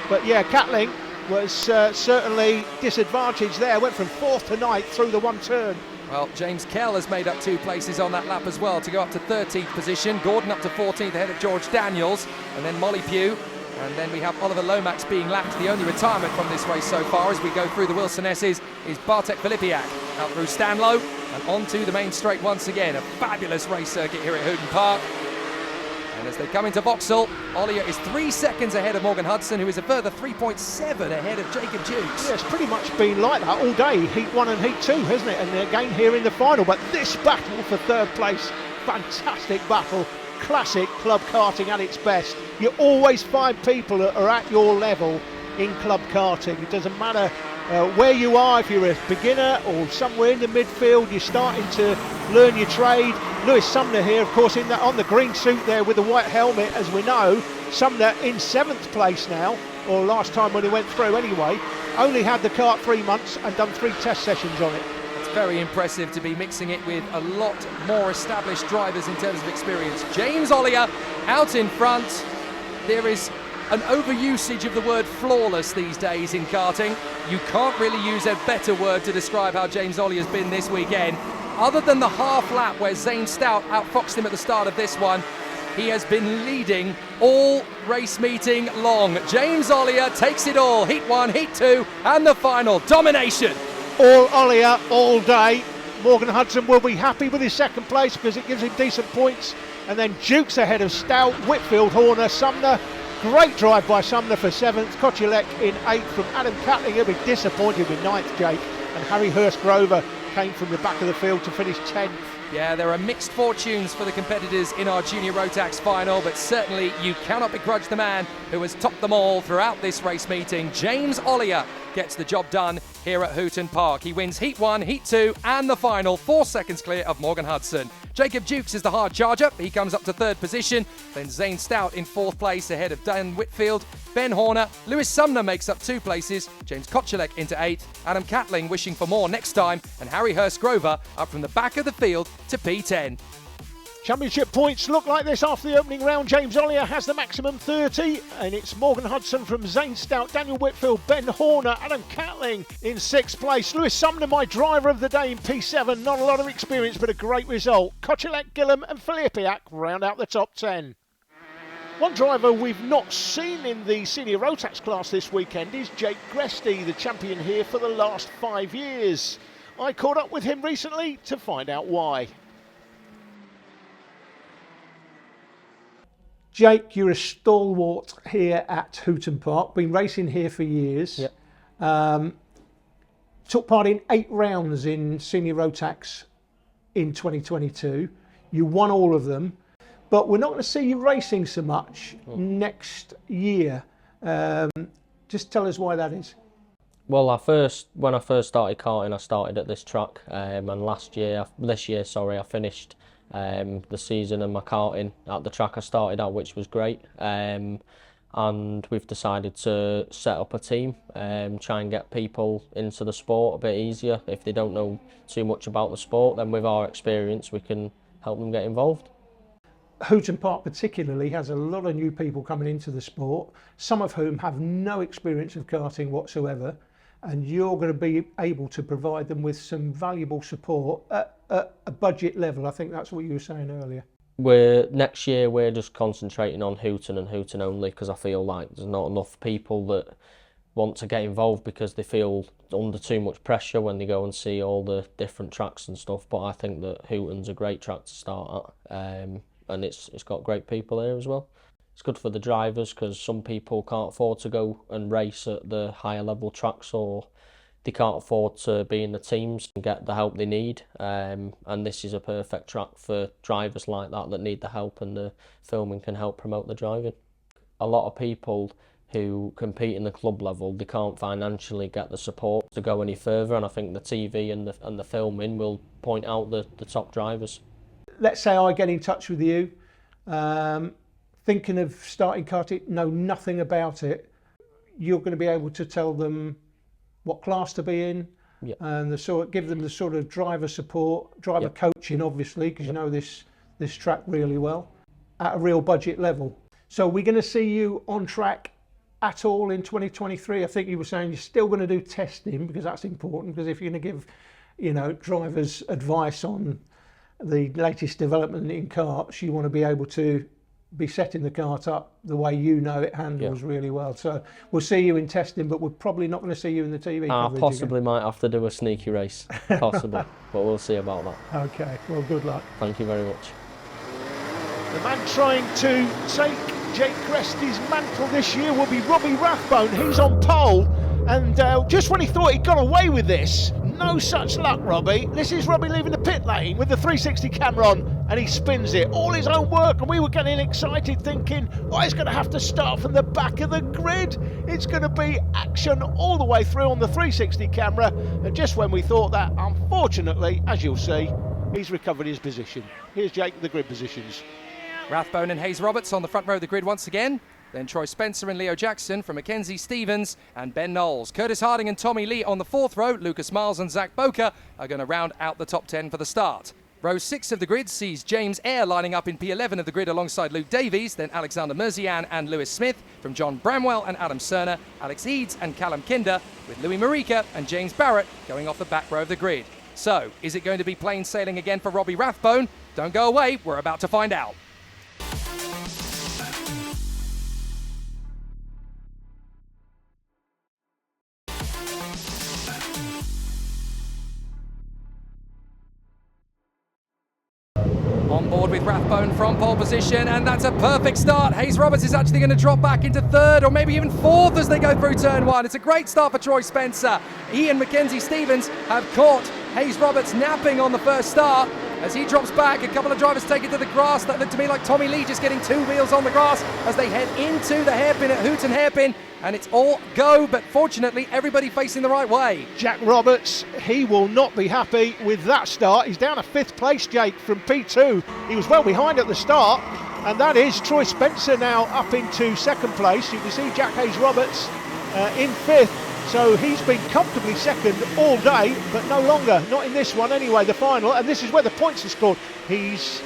but yeah, Catlin was certainly disadvantaged there. Went from 4th to 9th through the one turn. Well, James Kell has made up 2 places on that lap as well to go up to 13th position. Gordon up to 14th ahead of George Daniels, and then Molly Pugh. And then we have Oliver Lomax being lapped. The only retirement from this race so far as we go through the Wilson S's is Bartek Filipiak out through Stanlow and onto the main straight once again. A fabulous race circuit here at Hooton Park. And as they come into Vauxhall, Ollier is 3 seconds ahead of Morgan Hudson, who is a further 3.7 ahead of Jacob Jukes. Yeah, it's pretty much been like that all day, Heat 1 and Heat 2, hasn't it? And again here in the final. But this battle for third place, fantastic battle. Classic club karting at its best. You always find people that are at your level in club karting. It doesn't matter where you are, if you're a beginner or somewhere in the midfield, you're starting to learn your trade. Lewis Sumner here, of course, on the green suit there with the white helmet, as we know. Sumner in 7th place now, or last time when he went through anyway. Only had the kart 3 months and done 3 test sessions on it. Very impressive to be mixing it with a lot more established drivers in terms of experience. James Ollier out in front. There is an overusage of the word flawless these days in karting. You can't really use a better word to describe how James Ollier's been this weekend. Other than the half lap where Zane Stout outfoxed him at the start of this one, he has been leading all race meeting long. James Ollier takes it all. Heat 1, Heat 2 and the final. Domination. All Ollier all day. Morgan Hudson will be happy with his 2nd place because it gives him decent points. And then Jukes ahead of Stout, Whitfield, Horner, Sumner. Great drive by Sumner for 7th. Kochelek in 8th from Adam Catlin. He'll be disappointed with 9th, Jake. And Harry Hurst-Grover came from the back of the field to finish 10th. Yeah, there are mixed fortunes for the competitors in our Junior Rotax final, but certainly you cannot begrudge the man who has topped them all throughout this race meeting. James Ollier gets the job done here at Hooton Park. He wins Heat 1, Heat 2 and the final, 4 seconds clear of Morgan Hudson. Jacob Jukes is the hard charger. He comes up to 3rd position. Then Zane Stout in 4th place ahead of Dan Whitfield. Ben Horner, Lewis Sumner makes up 2 places. James Kochelek into 8th. Adam Catlin wishing for more next time. And Harry Hurst-Grover up from the back of the field to P10. Championship points look like this after the opening round. James Ollier has the maximum 30, and it's Morgan Hudson from Zane Stout, Daniel Whitfield, Ben Horner, Adam Catlin in 6th place. Lewis Sumner, my driver of the day in P7. Not a lot of experience, but a great result. Kochelek, Gillum and Filipiak round out the top 10. One driver we've not seen in the senior Rotax class this weekend is Jake Gresty, the champion here for the last 5 years. I caught up with him recently to find out why. Jake, you're a stalwart here at Hooton Park, been racing here for years. Yep. Took part in 8 rounds in Senior Rotax in 2022. You won all of them, but we're not going to see you racing so much next year. Just tell us why that is. Well, when I first started karting, I started at this track, and this year, I finished the season and my karting at the track I started at, which was great. And we've decided to set up a team, try and get people into the sport a bit easier. If they don't know too much about the sport, then with our experience, we can help them get involved. Hooton Park particularly has a lot of new people coming into the sport, some of whom have no experience of karting whatsoever, and you're going to be able to provide them with some valuable support at a budget level. I think that's what you were saying earlier. Next year we're just concentrating on Hooton and Hooton only, because I feel like there's not enough people that want to get involved because they feel under too much pressure when they go and see all the different tracks and stuff. But I think that Hooton's a great track to start at, and it's got great people here as well. It's good for the drivers because some people can't afford to go and race at the higher level tracks, or they can't afford to be in the teams and get the help they need, and this is a perfect track for drivers like that need the help, and the filming can help promote the driving. A lot of people who compete in the club level, they can't financially get the support to go any further, and I think the TV and the filming will point out the top drivers. Let's say I get in touch with you, thinking of starting karting, know nothing about it. You're going to be able to tell them what class to be in, yep, and give them the sort of driver support, driver yep, coaching, obviously, because yep, you know this track really well, at a real budget level. So we're going to see you on track at all in 2023. I think you were saying you're still going to do testing, because that's important, because if you're going to give, you know, drivers advice on the latest development in karts, you want to be able to be setting the kart up the way you know it handles really well. So we'll see you in testing, but we're probably not going to see you in the TV coverage possibly again. Might have to do a sneaky race, possibly, but we'll see about that. Okay, well, good luck. Thank you very much. The man trying to take Jake Gresty's mantle this year will be Robbie Rathbone. He's on pole, and just when he thought he got away with this, no such luck, Robbie. This is Robbie leaving the pit lane with the 360 camera on, and he spins it. All his own work, and we were getting excited thinking, oh, he's going to have to start from the back of the grid. It's going to be action all the way through on the 360 camera. And just when we thought that, unfortunately, as you'll see, he's recovered his position. Here's Jake with the grid positions. Rathbone and Hayes Roberts on the front row of the grid once again. Then Troy Spencer and Leo Jackson from Mackenzie Stevens and Ben Knowles. Curtis Harding and Tommy Lee on the fourth row. Lucas Miles and Zach Boker are going to round out the top 10 for the start. Row 6 of the grid sees James Eyre lining up in P11 of the grid alongside Luke Davies, then Alexander Merzian and Lewis Smith, from John Bramwell and Adam Cerner, Alex Eads and Callum Kinder, with Louis Marika and James Barrett going off the back row of the grid. So, is it going to be plain sailing again for Robbie Rathbone? Don't go away, we're about to find out. On board with Rathbone from pole position, and that's a perfect start. Hayes Roberts is actually going to drop back into third, or maybe even fourth as they go through turn one. It's a great start for Troy Spencer. He and Mackenzie Stevens have caught Hayes Roberts napping on the first start. As he drops back, a couple of drivers take it to the grass. That looked to me like Tommy Lee just getting two wheels on the grass as they head into the hairpin at Hooton Hairpin. And it's all go, but fortunately everybody facing the right way. Jack Roberts, he will not be happy with that start. He's down to 5th place, Jake, from P2. He was well behind at the start, and that is Troy Spencer now up into 2nd place. You can see Jack Hayes Roberts in 5th. So he's been comfortably 2nd all day, but no longer, not in this one anyway, the final. And this is where the points are scored. He's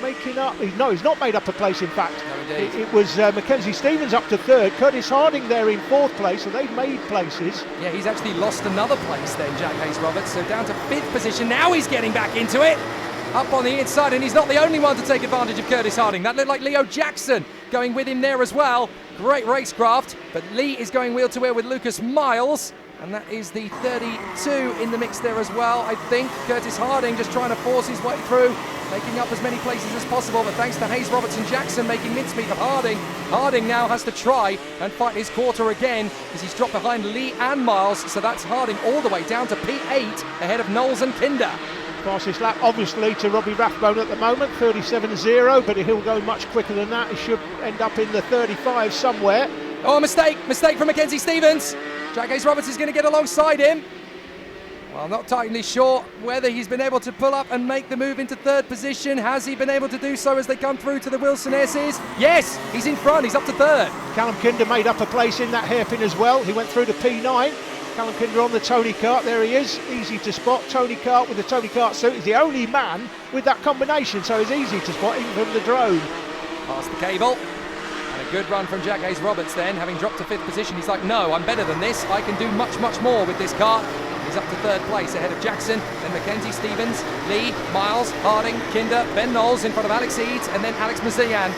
making up, no, he's not made up a place, in fact. No, it was Mackenzie Stevens up to 3rd, Curtis Harding there in 4th place, so they've made places. Yeah, he's actually lost another place then, Jack Hayes Roberts, so down to 5th position. Now he's getting back into it. Up on the inside, and he's not the only one to take advantage of Curtis Harding. That looked like Leo Jackson going with him there as well. Great racecraft, but Lee is going wheel to wheel with Lucas Miles, and that is the 32 in the mix there as well, I think. Curtis Harding just trying to force his way through, making up as many places as possible, but thanks to Hayes Roberts and Jackson making mincemeat of Harding. Harding now has to try and fight his quarter again, as he's dropped behind Lee and Miles, so that's Harding all the way down to P8 ahead of Knowles and Kinder. Fastest lap obviously to Robbie Rathbone at the moment, 37.0, but he'll go much quicker than that. He should end up in the 35 somewhere. Oh, mistake from Mackenzie Stevens. Jack Hayes Roberts is going to get alongside him. Well, not entirely sure whether he's been able to pull up and make the move into 3rd position. Has he been able to do so as they come through to the Wilson S's? Yes, he's in front, he's up to 3rd. Callum Kinder made up a place in that hairpin as well. He went through to P9. Callum Kinder on the Tony Kart, there he is, easy to spot. Tony Kart with the Tony Kart suit, he's the only man with that combination, so he's easy to spot even from the drone. Past the cable, and a good run from Jack Hayes Roberts then, having dropped to 5th position. He's like, no, I'm better than this, I can do much, much more with this car. He's up to third place ahead of Jackson, then Mackenzie Stevens, Lee, Miles, Harding, Kinder, Ben Knowles in front of Alex Eads, and then Alex Mazian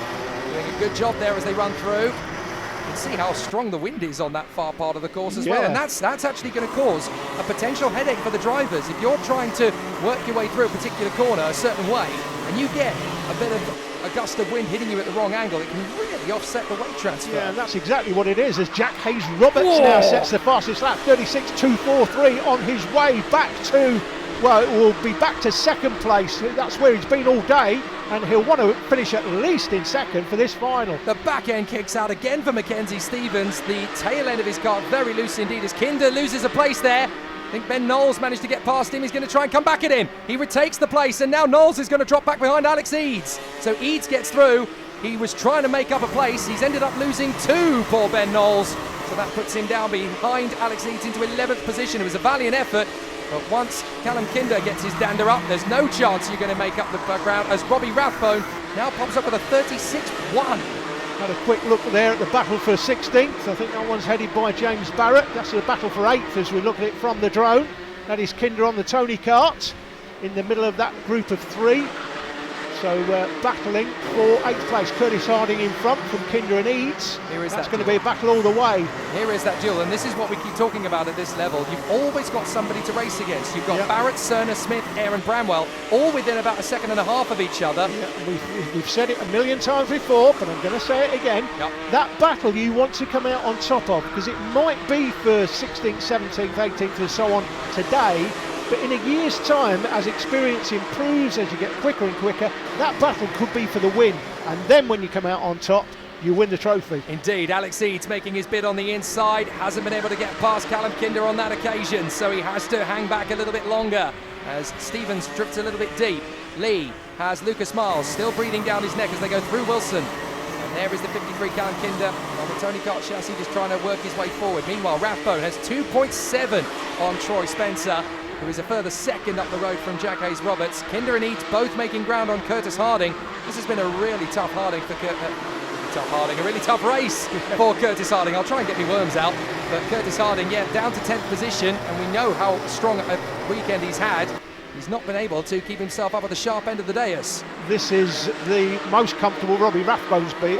doing a good job there as they run through. You can see how strong the wind is on that far part of the course as well, and that's actually going to cause a potential headache for the drivers. If you're trying to work your way through a particular corner a certain way, and you get a bit of a gust of wind hitting you at the wrong angle, it can really offset the weight transfer. Yeah, and that's exactly what it is, as Jack Hayes-Roberts now sets the fastest lap, 36.243, on his way back to, well, it will be back to second place. That's where he's been all day, and he'll want to finish at least in second for this final. The back end kicks out again for Mackenzie Stevens. The tail end of his car very loose indeed as Kinder loses a place there. I think Ben Knowles managed to get past him. He's going to try and come back at him. He retakes the place, and now Knowles is going to drop back behind Alex Eads. So Eads gets through. He was trying to make up a place. He's ended up losing 2, poor Ben Knowles. So that puts him down behind Alex Eads into 11th position. It was a valiant effort, but once Callum Kinder gets his dander up, there's no chance you're going to make up the ground, as Robbie Rathbone now pops up with a 36.1. Had a quick look there at the battle for 16th. I think that one's headed by James Barrett. That's the battle for 8th as we look at it from the drone. That is Kinder on the Tony kart in the middle of that group of 3. So battling for 8th place. Curtis Harding in front from Kinder and Eads. That's going to be a battle all the way. Here is that duel, and this is what we keep talking about at this level. You've always got somebody to race against. You've got Barrett, Cerner, Smith, Aaron Bramwell, all within about a second and a half of each other. Yeah, we've said it a million times before, but I'm going to say it again. That battle you want to come out on top of, because it might be for 16th, 17th, 18th and so on today, but in a year's time, as experience improves, as you get quicker and quicker, that battle could be for the win. And then when you come out on top, you win the trophy. Indeed, Alex Eads making his bid on the inside, hasn't been able to get past Callum Kinder on that occasion, so he has to hang back a little bit longer as Stevens drifts a little bit deep. Lee has Lucas Miles still breathing down his neck as they go through Wilson. And there is the 53 Callum Kinder on the Tony Kart chassis, just trying to work his way forward. Meanwhile, Rathbone has 2.7 on Troy Spencer, who is a further second up the road from Jack Hayes-Roberts. Kinder and Eads both making ground on Curtis Harding. This has been a really tough a really tough race for Curtis Harding. I'll try and get my worms out, but Curtis Harding, down to 10th position, and we know how strong a weekend he's had. He's not been able to keep himself up at the sharp end of the dais. This is the most comfortable Robbie Rathbone's been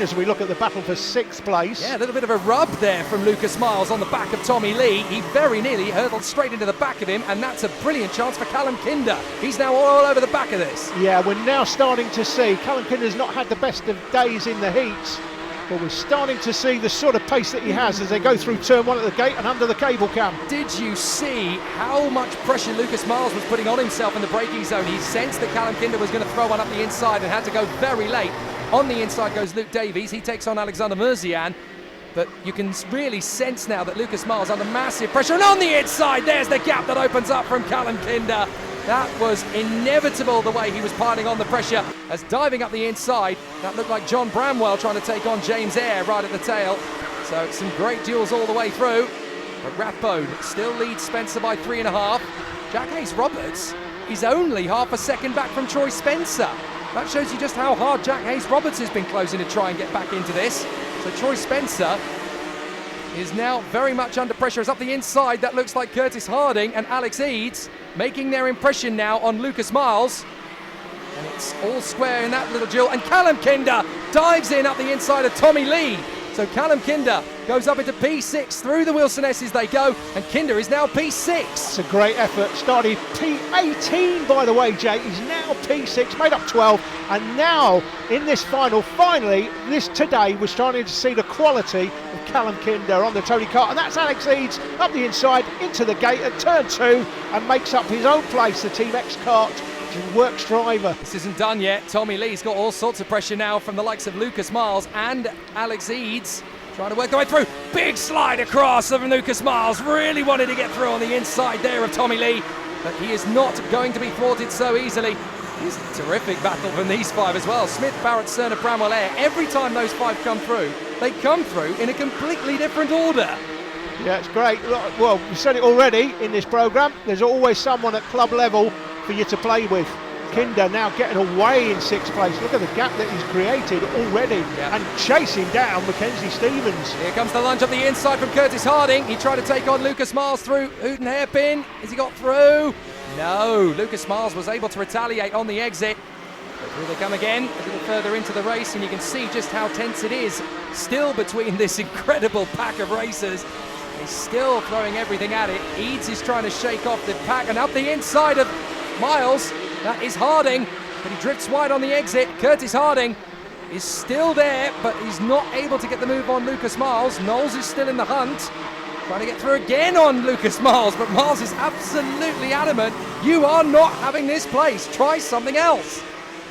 as we look at the battle for 6th place. Yeah, a little bit of a rub there from Lucas Miles on the back of Tommy Lee. He very nearly hurtled straight into the back of him, and that's a brilliant chance for Callum Kinder. He's now all over the back of this. Yeah, we're now starting to see Callum Kinder's not had the best of days in the heats, but we're starting to see the sort of pace that he has as they go through turn 1 at the gate and under the cable cam. Did you see how much pressure Lucas Miles was putting on himself in the braking zone? He sensed that Callum Kinder was going to throw one up the inside and had to go very late. On the inside goes Luke Davies. He takes on Alexander Murzian. But you can really sense now that Lucas Miles under massive pressure. And on the inside, there's the gap that opens up from Callum Kinder. That was inevitable, the way he was piling on the pressure as diving up the inside. That looked like John Bramwell trying to take on James Eyre right at the tail. So some great duels all the way through. But Rathbone still leads Spencer by 3.5. Jack Hayes-Roberts is only half a second back from Troy Spencer. That shows you just how hard Jack Hayes-Roberts has been closing to try and get back into this. So Troy Spencer is now very much under pressure. As up the inside, that looks like Curtis Harding and Alex Eads making their impression now on Lucas Miles. And it's all square in that little duel. And Callum Kinder dives in up the inside of Tommy Lee. So Callum Kinder goes up into P6 through the Wilson S's they go, and Kinder is now P6. It's a great effort. Started P18, by the way, Jake. He's now P6, made up 12, and now in this final, finally, today, we're starting to see the quality of Callum Kinder on the Tony Kart, and that's Alex Eads up the inside into the gate at turn 2 and makes up his own place, the Team X Kart works driver. This isn't done yet. Tommy Lee's got all sorts of pressure now from the likes of Lucas Miles and Alex Eads trying to work their way through. Big slide across of Lucas Miles. Really wanted to get through on the inside there of Tommy Lee, but he is not going to be thwarted so easily. It's a terrific battle from these 5 as well. Smith, Barrett, Cerner, Bramwell, Eyre. Every time those 5 come through, they come through in a completely different order. Yeah, it's great. Well, we said it already in this programme. There's always someone at club level for you to play with. Kinder now getting away in 6th place. Look at the gap that he's created already, and chasing down Mackenzie Stevens. Here comes the lunge up the inside from Curtis Harding. He tried to take on Lucas Miles through Hooton hairpin. Has he got through? No, Lucas Miles was able to retaliate on the exit. But here they come again, a little further into the race, and you can see just how tense it is still between this incredible pack of racers. He's still throwing everything at it. Eads is trying to shake off the pack, and up the inside of Miles, that is Harding, but he drifts wide on the exit. Curtis Harding is still there, but he's not able to get the move on Lucas Miles. Knowles is still in the hunt, trying to get through again on Lucas Miles, but Miles is absolutely adamant. You are not having this place. Try something else.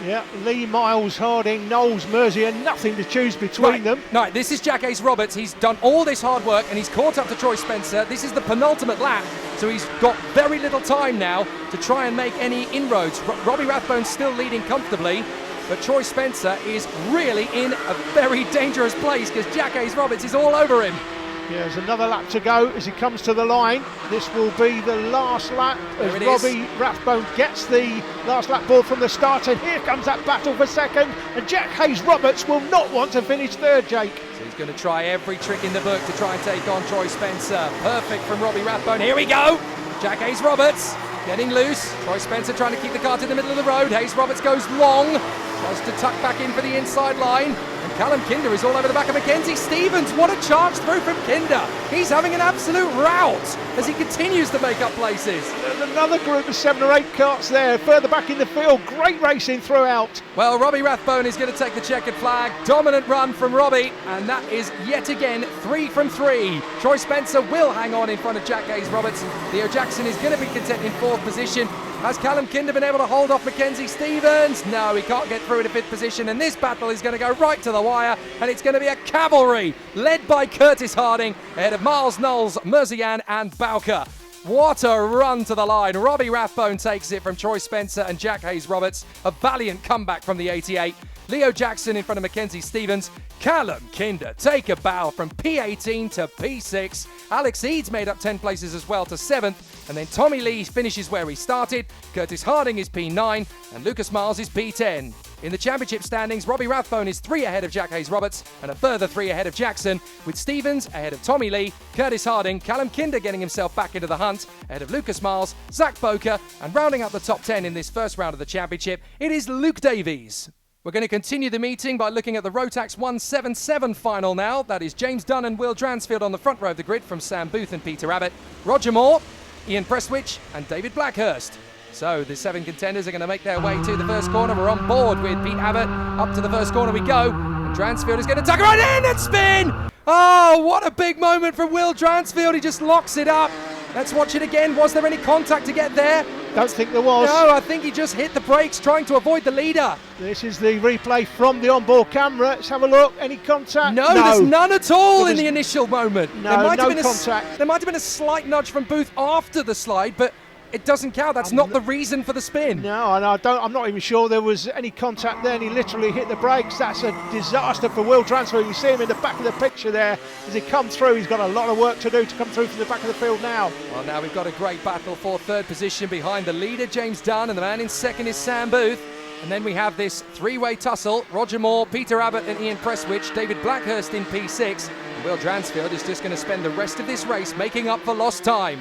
Yeah, Lee, Miles, Harding, Knowles, Mercier, nothing to choose between them. No, this is Jack Hayes-Roberts. He's done all this hard work and he's caught up to Troy Spencer. This is the penultimate lap, so he's got very little time now to try and make any inroads. Robbie Rathbone's still leading comfortably, but Troy Spencer is really in a very dangerous place because Jack Hayes-Roberts is all over him. Yeah, there's another lap to go as he comes to the line. This will be the last lap as Robbie Rathbone gets the last lap ball from the start, and here comes that battle for second, and Jack Hayes-Roberts will not want to finish third, Jake. So he's going to try every trick in the book to try and take on Troy Spencer. Perfect from Robbie Rathbone. Here we go. Jack Hayes-Roberts getting loose. Troy Spencer trying to keep the car to the middle of the road. Hayes-Roberts goes long, tries to tuck back in for the inside line. Callum Kinder is all over the back of Mackenzie Stevens. What a charge through from Kinder. He's having an absolute rout as he continues to make up places. There's another group of 7 or 8 karts there, further back in the field. Great racing throughout. Well, Robbie Rathbone is going to take the checkered flag. Dominant run from Robbie, and that is yet again 3 from 3. Troy Spencer will hang on in front of Jack Hayes-Roberts. Theo Jackson is going to be content in 4th position. Has Callum Kinder been able to hold off Mackenzie Stevens? No, he can't get through to 5th position, and this battle is going to go right to the wire, and it's going to be a cavalry led by Curtis Harding ahead of Miles, Knowles, Merzian and Bowker. What a run to the line. Robbie Rathbone takes it from Troy Spencer and Jack Hayes-Roberts. A valiant comeback from the 88. Leo Jackson in front of Mackenzie Stevens. Callum Kinder take a bow from P18 to P6. Alex Eads made up 10 places as well to 7th. And then Tommy Lee finishes where he started. Curtis Harding is P9 and Lucas Miles is P10. In the championship standings, Robbie Rathbone is 3 ahead of Jack Hayes-Roberts and a further 3 ahead of Jackson, with Stevens ahead of Tommy Lee, Curtis Harding, Callum Kinder getting himself back into the hunt ahead of Lucas Miles, Zach Boker, and rounding up the top 10 in this first round of the championship, it is Luke Davies. We're going to continue the meeting by looking at the Rotax 177 final now. That is James Dunn and Will Dransfield on the front row of the grid from Sam Booth and Peter Abbott, Roger Moore, Ian Prestwich and David Blackhurst. So the 7 contenders are going to make their way to the first corner. We're on board with Pete Abbott. Up to the first corner we go. And Dransfield is going to tuck it right in and spin. Oh, what a big moment from Will Dransfield. He just locks it up. Let's watch it again. Was there any contact to get there? Don't think there was. No, I think he just hit the brakes trying to avoid the leader. This is the replay from the onboard camera. Let's have a look. Any contact? No, there's none at all in the initial moment. No, no contact. There might have been a slight nudge from Booth after the slide, but it doesn't count. That's not the reason for the spin. No, and I'm not even sure there was any contact there, and he literally hit the brakes. That's a disaster for Will Dransfield. You see him in the back of the picture there as he comes through. He's got a lot of work to do to come through from the back of the field now. Well, now we've got a great battle for 3rd position behind the leader, James Dunn, and the man in 2nd is Sam Booth. And then we have this 3-way tussle. Roger Moore, Peter Abbott and Ian Prestwich, David Blackhurst in P6. And Will Dransfield is just going to spend the rest of this race making up for lost time.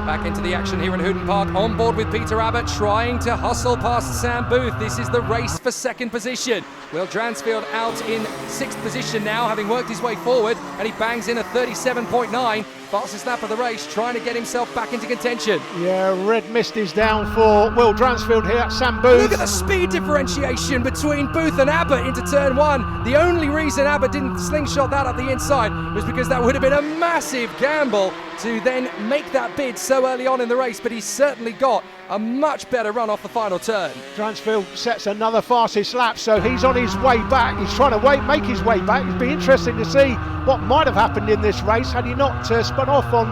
Back into the action here in Hooton Park, on board with Peter Abbott, trying to hustle past Sam Booth. This is the race for 2nd position. Will Dransfield out in 6th position now, having worked his way forward, and he bangs in a 37.9. Fastest lap of the race, trying to get himself back into contention. Yeah, red mist is down for Will Dransfield here. That's Sam Booth. Look at the speed differentiation between Booth and Abbott into turn 1. The only reason Abbott didn't slingshot that up the inside was because that would have been a massive gamble to then make that bid so early on in the race, but he's certainly got a much better run off the final turn. Dransfield sets another fastest lap, so he's on his way back. He's trying to make his way back. It'd be interesting to see what might have happened in this race had he not spun off on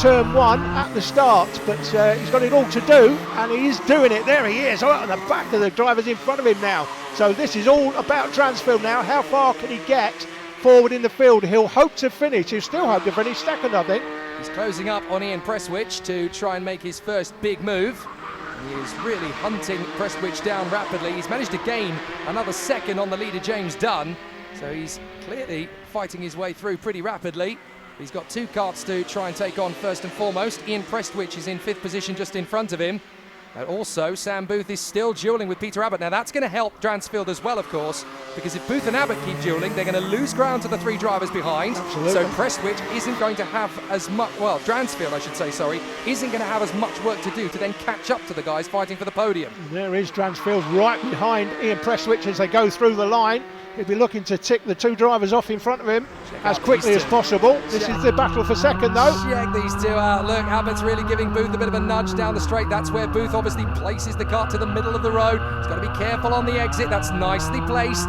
turn 1 at the start, but he's got it all to do, and he is doing it. There he is, out on the back of the drivers in front of him now. So this is all about Dransfield now. How far can he get forward in the field? He'll hope to finish. He'll still hope to finish second, I think. He's closing up on Ian Prestwich to try and make his first big move. He is really hunting Prestwich down rapidly. He's managed to gain another second on the leader, James Dunn. So he's clearly fighting his way through pretty rapidly. He's got 2 karts to try and take on first and foremost. Ian Prestwich is in 5th position just in front of him. And also, Sam Booth is still duelling with Peter Abbott. Now, that's going to help Dransfield as well, of course, because if Booth and Abbott keep duelling, they're going to lose ground to the 3 drivers behind. Absolutely. So Prestwich isn't going to have as much, well, Dransfield, I should say, sorry, isn't going to have as much work to do to then catch up to the guys fighting for the podium. There is Dransfield right behind Ian Prestwich as they go through the line. He'll be looking to tick the 2 drivers off in front of him as quickly as possible. This is the battle for second, though. Check these 2 out. Look, Abbott's really giving Booth a bit of a nudge down the straight. That's where Booth obviously places the kart to the middle of the road. He's got to be careful on the exit. That's nicely placed.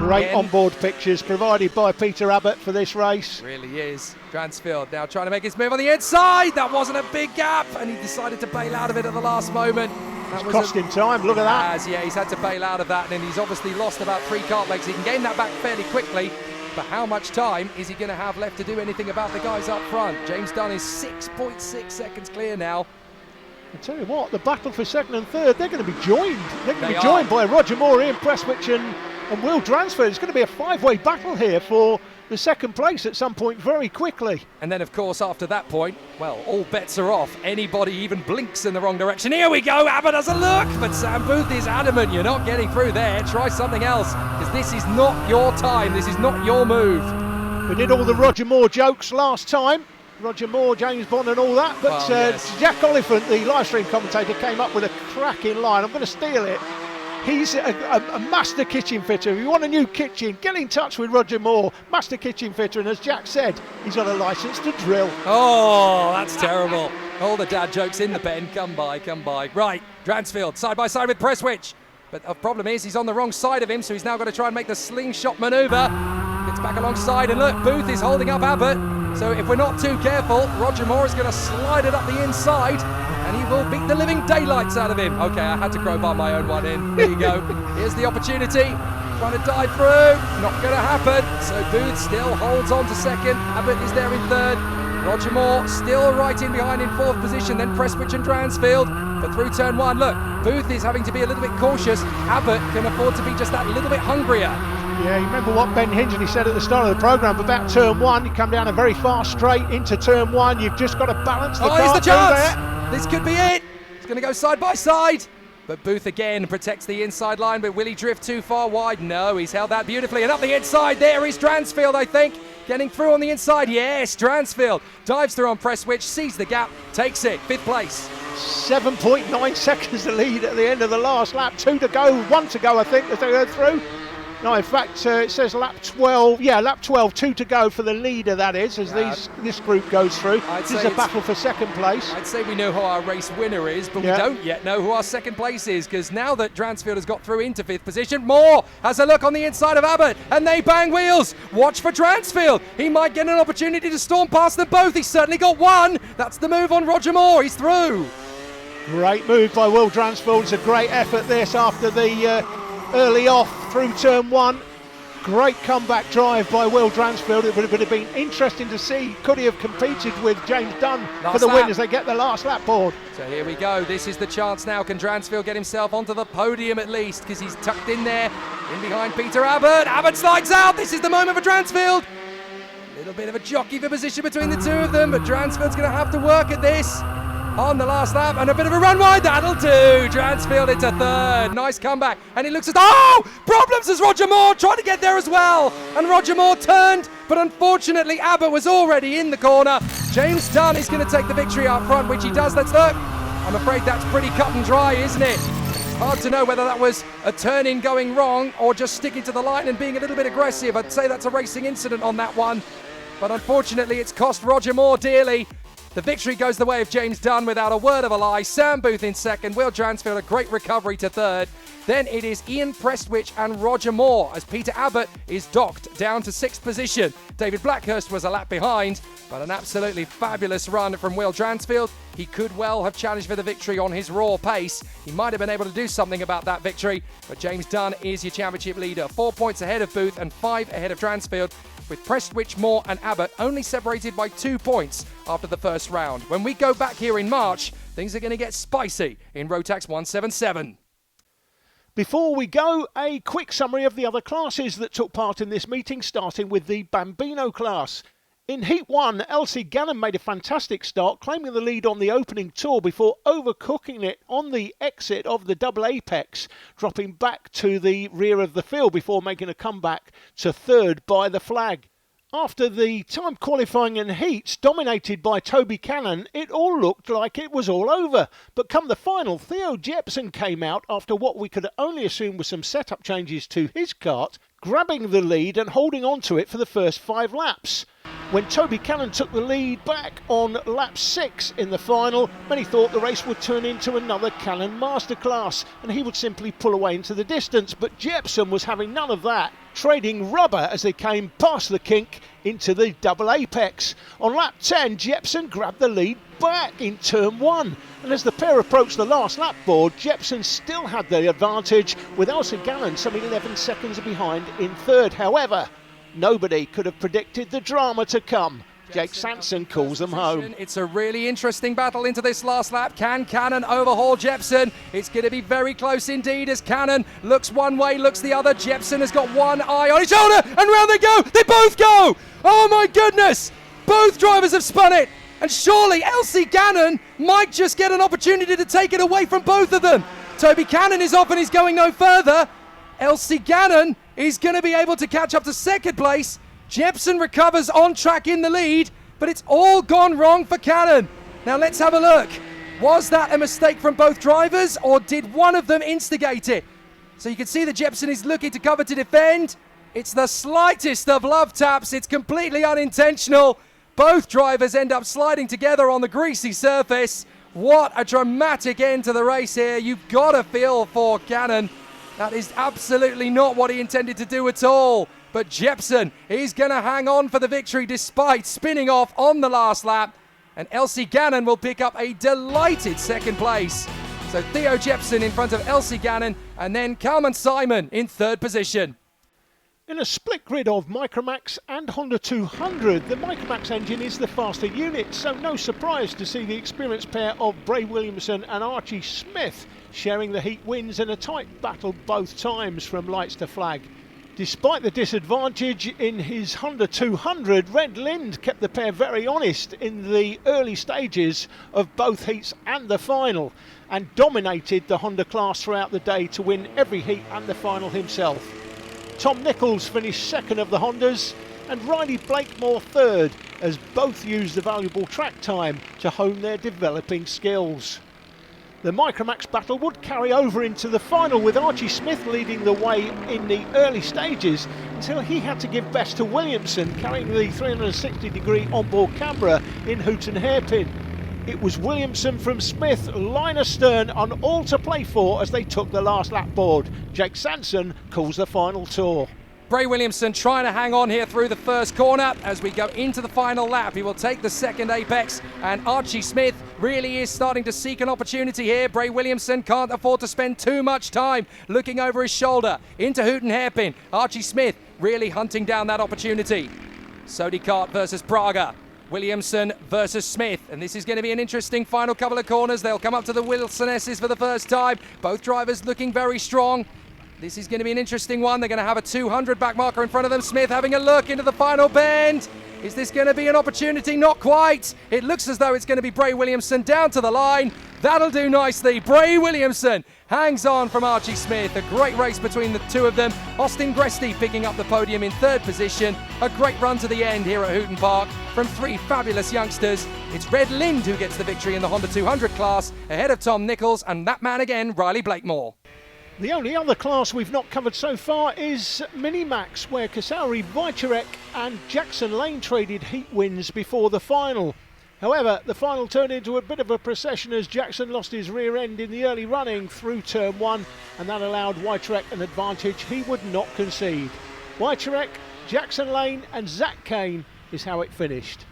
Great onboard pictures provided by Peter Abbott for this race. Really is. Dransfield now trying to make his move on the inside. That wasn't a big gap, and he decided to bail out of it at the last moment. It's cost him time, look at that. Yeah, he's had to bail out of that, and he's obviously lost about 3 kart legs. He can gain that back fairly quickly, but how much time is he going to have left to do anything about the guys up front? James Dunn is 6.6 seconds clear now. I tell you what, the battle for second and third, they're going to be joined. They're going to be joined by Roger Moore, Ian Prestwich and Will Dransfield. It's going to be a 5-way battle here for the second place at some point very quickly. And then, of course, after that point, well, all bets are off. Anybody even blinks in the wrong direction. Here we go, Abbott doesn't look, but Sam Booth is adamant. You're not getting through there. Try something else, because this is not your time. This is not your move. We did all the Roger Moore jokes last time. Roger Moore, James Bond and all that, but yes. Jack Oliphant, the live stream commentator, came up with a cracking line. I'm going to steal it. He's a master kitchen fitter. If you want a new kitchen, get in touch with Roger Moore, master kitchen fitter. And as Jack said, he's got a licence to drill. Oh, that's terrible. All the dad jokes in the pen. Come by, come by. Right, Dransfield, side by side with Prestwich. But the problem is he's on the wrong side of him, so he's now got to try and make the slingshot manoeuvre. Gets back alongside, and look, Booth is holding up Abbott. So if we're not too careful, Roger Moore is going to slide it up the inside, and he will beat the living daylights out of him. Okay, I had to crowbar my own one in. There you go. Here's the opportunity. Trying to dive through. Not going to happen. So Booth still holds on to second. Abbott is there in third. Roger Moore still right in behind in 4th position. Then Prestwich and Dransfield. But through turn 1, look, Booth is having to be a little bit cautious. Abbott can afford to be just that little bit hungrier. Yeah, you remember what Ben Hingley said at the start of the programme about turn 1. You come down a very fast straight into turn 1. You've just got to balance the car. Here's the chance. This could be it. It's going to go side by side. But Booth again protects the inside line. But will he drift too far wide? No, he's held that beautifully. And up the inside, there is Dransfield, I think. Getting through on the inside. Yes, Dransfield dives through on Prestwich, sees the gap, takes it. 5th place. 7.9 seconds to lead at the end of the last lap. 2 to go, 1 to go, I think, as they go through. No, in fact, it says lap 12. Yeah, lap 12, 2 to go for the leader, that is, as this group goes through. This is a battle for second place. I'd say we know who our race winner is, but we don't yet know who our second place is, because now that Dransfield has got through into 5th position, Moore has a look on the inside of Abbott, and they bang wheels. Watch for Dransfield. He might get an opportunity to storm past them both. He's certainly got one. That's the move on Roger Moore. He's through. Great move by Will Dransfield. It's a great effort this after the early off through turn 1. Great comeback drive by Will Dransfield. It would have been interesting to see, could he have competed with James Dunn for the win as they get the last lap board. So here we go. This is the chance now. Can Dransfield get himself onto the podium at least, because he's tucked in there, in behind Peter Abbott. Abbott slides out. This is the moment for Dransfield. A little bit of a jockey for position between the 2 of them, but Dransfield's going to have to work at this on the last lap, and a bit of a run wide. That'll do. Dransfield into 3rd. Nice comeback, and he looks as problems as Roger Moore tried to get there as well, and Roger Moore turned, but unfortunately Abbott was already in the corner. James Dunn is going to take the victory up front, which he does. Let's look. I'm afraid that's pretty cut and dry, isn't it? It's hard to know whether that was a turn-in going wrong or just sticking to the line and being a little bit aggressive. I'd say that's a racing incident on that one, but unfortunately it's cost Roger Moore dearly. The victory goes the way of James Dunn without a word of a lie. Sam Booth in second, Will Dransfield a great recovery to third. Then it is Ian Prestwich and Roger Moore as Peter Abbott is docked down to 6th position. David Blackhurst was a lap behind, but an absolutely fabulous run from Will Dransfield. He could well have challenged for the victory on his raw pace. He might have been able to do something about that victory, but James Dunn is your championship leader. 4 points ahead of Booth and 5 ahead of Dransfield, with Prestwich, Moore and Abbott only separated by 2 points after the first round. When we go back here in March, things are going to get spicy in Rotax 177. Before we go, a quick summary of the other classes that took part in this meeting, starting with the Bambino class. In Heat 1, Elsie Gannon made a fantastic start, claiming the lead on the opening tour before overcooking it on the exit of the double apex, dropping back to the rear of the field before making a comeback to third by the flag. After the time qualifying in heats dominated by Toby Cannon, it all looked like it was all over. But come the final, Theo Jepson came out after what we could only assume were some setup changes to his kart, grabbing the lead and holding on to it for the first 5 laps. When Toby Cannon took the lead back on lap 6 in the final, many thought the race would turn into another Cannon masterclass and he would simply pull away into the distance, but Jepson was having none of that, trading rubber as they came past the kink into the double apex. On lap 10, Jepson grabbed the lead back in turn 1, and as the pair approached the last lap board, Jepson still had the advantage, with Elsie Gannon some 11 seconds behind in third. However, nobody could have predicted the drama to come. Jake Sanson calls them home. It's a really interesting battle into this last lap. Can Cannon overhaul Jepson? It's going to be very close indeed as Cannon looks one way, looks the other. Jepson has got one eye on his shoulder, and round they go. They both go. Oh my goodness. Both drivers have spun it. And surely Elsie Gannon might just get an opportunity to take it away from both of them. Toby Cannon is off and he's going no further. Elsie Gannon is going to be able to catch up to second place. Jepson recovers on track in the lead, but it's all gone wrong for Cannon. Now let's have a look. Was that a mistake from both drivers, or did one of them instigate it? So you can see that Jepson is looking to cover to defend. It's the slightest of love taps. It's completely unintentional. Both drivers end up sliding together on the greasy surface. What a dramatic end to the race here. You've got to feel for Cannon. That is absolutely not what he intended to do at all. But Jepson is going to hang on for the victory despite spinning off on the last lap. And Elsie Gannon will pick up a delighted second place. So Theo Jepson in front of Elsie Gannon, and then Kalman Simon in third position. In a split grid of Micromax and Honda 200, the Micromax engine is the faster unit, so no surprise to see the experienced pair of Bray Williamson and Archie Smith sharing the heat wins in a tight battle both times from lights to flag. Despite the disadvantage in his Honda 200, Red Lind kept the pair very honest in the early stages of both heats and the final, and dominated the Honda class throughout the day to win every heat and the final himself. Tom Nichols finished second of the Hondas, and Riley Blakemore third, as both used the valuable track time to hone their developing skills. The Micromax battle would carry over into the final, with Archie Smith leading the way in the early stages until he had to give best to Williamson, carrying the 360-degree onboard camera in Hooton Hairpin. It was Williamson from Smith, line astern, on all to play for as they took the last lap board. Jake Sanson calls the final tour. Bray Williamson trying to hang on here through the first corner as we go into the final lap. He will take the second apex, and Archie Smith really is starting to seek an opportunity here. Bray Williamson can't afford to spend too much time looking over his shoulder into Hooton Hairpin. Archie Smith really hunting down that opportunity. Indikart versus Braga. Williamson versus Smith, and this is going to be an interesting final couple of corners. They'll come up to the Wilson S's for the first time. Both drivers looking very strong. This is going to be an interesting one. They're going to have a 200 back marker in front of them. Smith having a look into the final bend. Is this going to be an opportunity? Not quite. It looks as though it's going to be Bray Williamson down to the line. That'll do nicely. Bray Williamson hangs on from Archie Smith. A great race between the two of them. Austin Gresty picking up the podium in third position. A great run to the end here at Hooton Park from three fabulous youngsters. It's Red Lind who gets the victory in the Honda 200 class, ahead of Tom Nichols and that man again, Riley Blakemore. The only other class we've not covered so far is Minimax, where Kasauri Wojciech and Jackson Lane traded heat wins before the final. However, the final turned into a bit of a procession as Jackson lost his rear end in the early running through turn 1, and that allowed Wycherek an advantage he would not concede. Wycherek, Jackson Lane and Zach Kane is how it finished.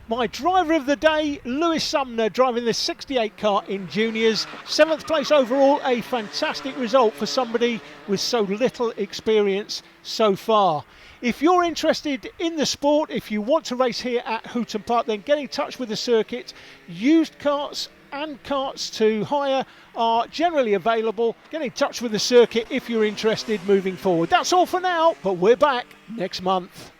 My driver of the day, Lewis Sumner, driving the 68 car in juniors. 7th place overall, a fantastic result for somebody with so little experience so far. If you're interested in the sport, if you want to race here at Hooton Park, then get in touch with the circuit. Used karts and karts to hire are generally available. Get in touch with the circuit if you're interested moving forward. That's all for now, but we're back next month.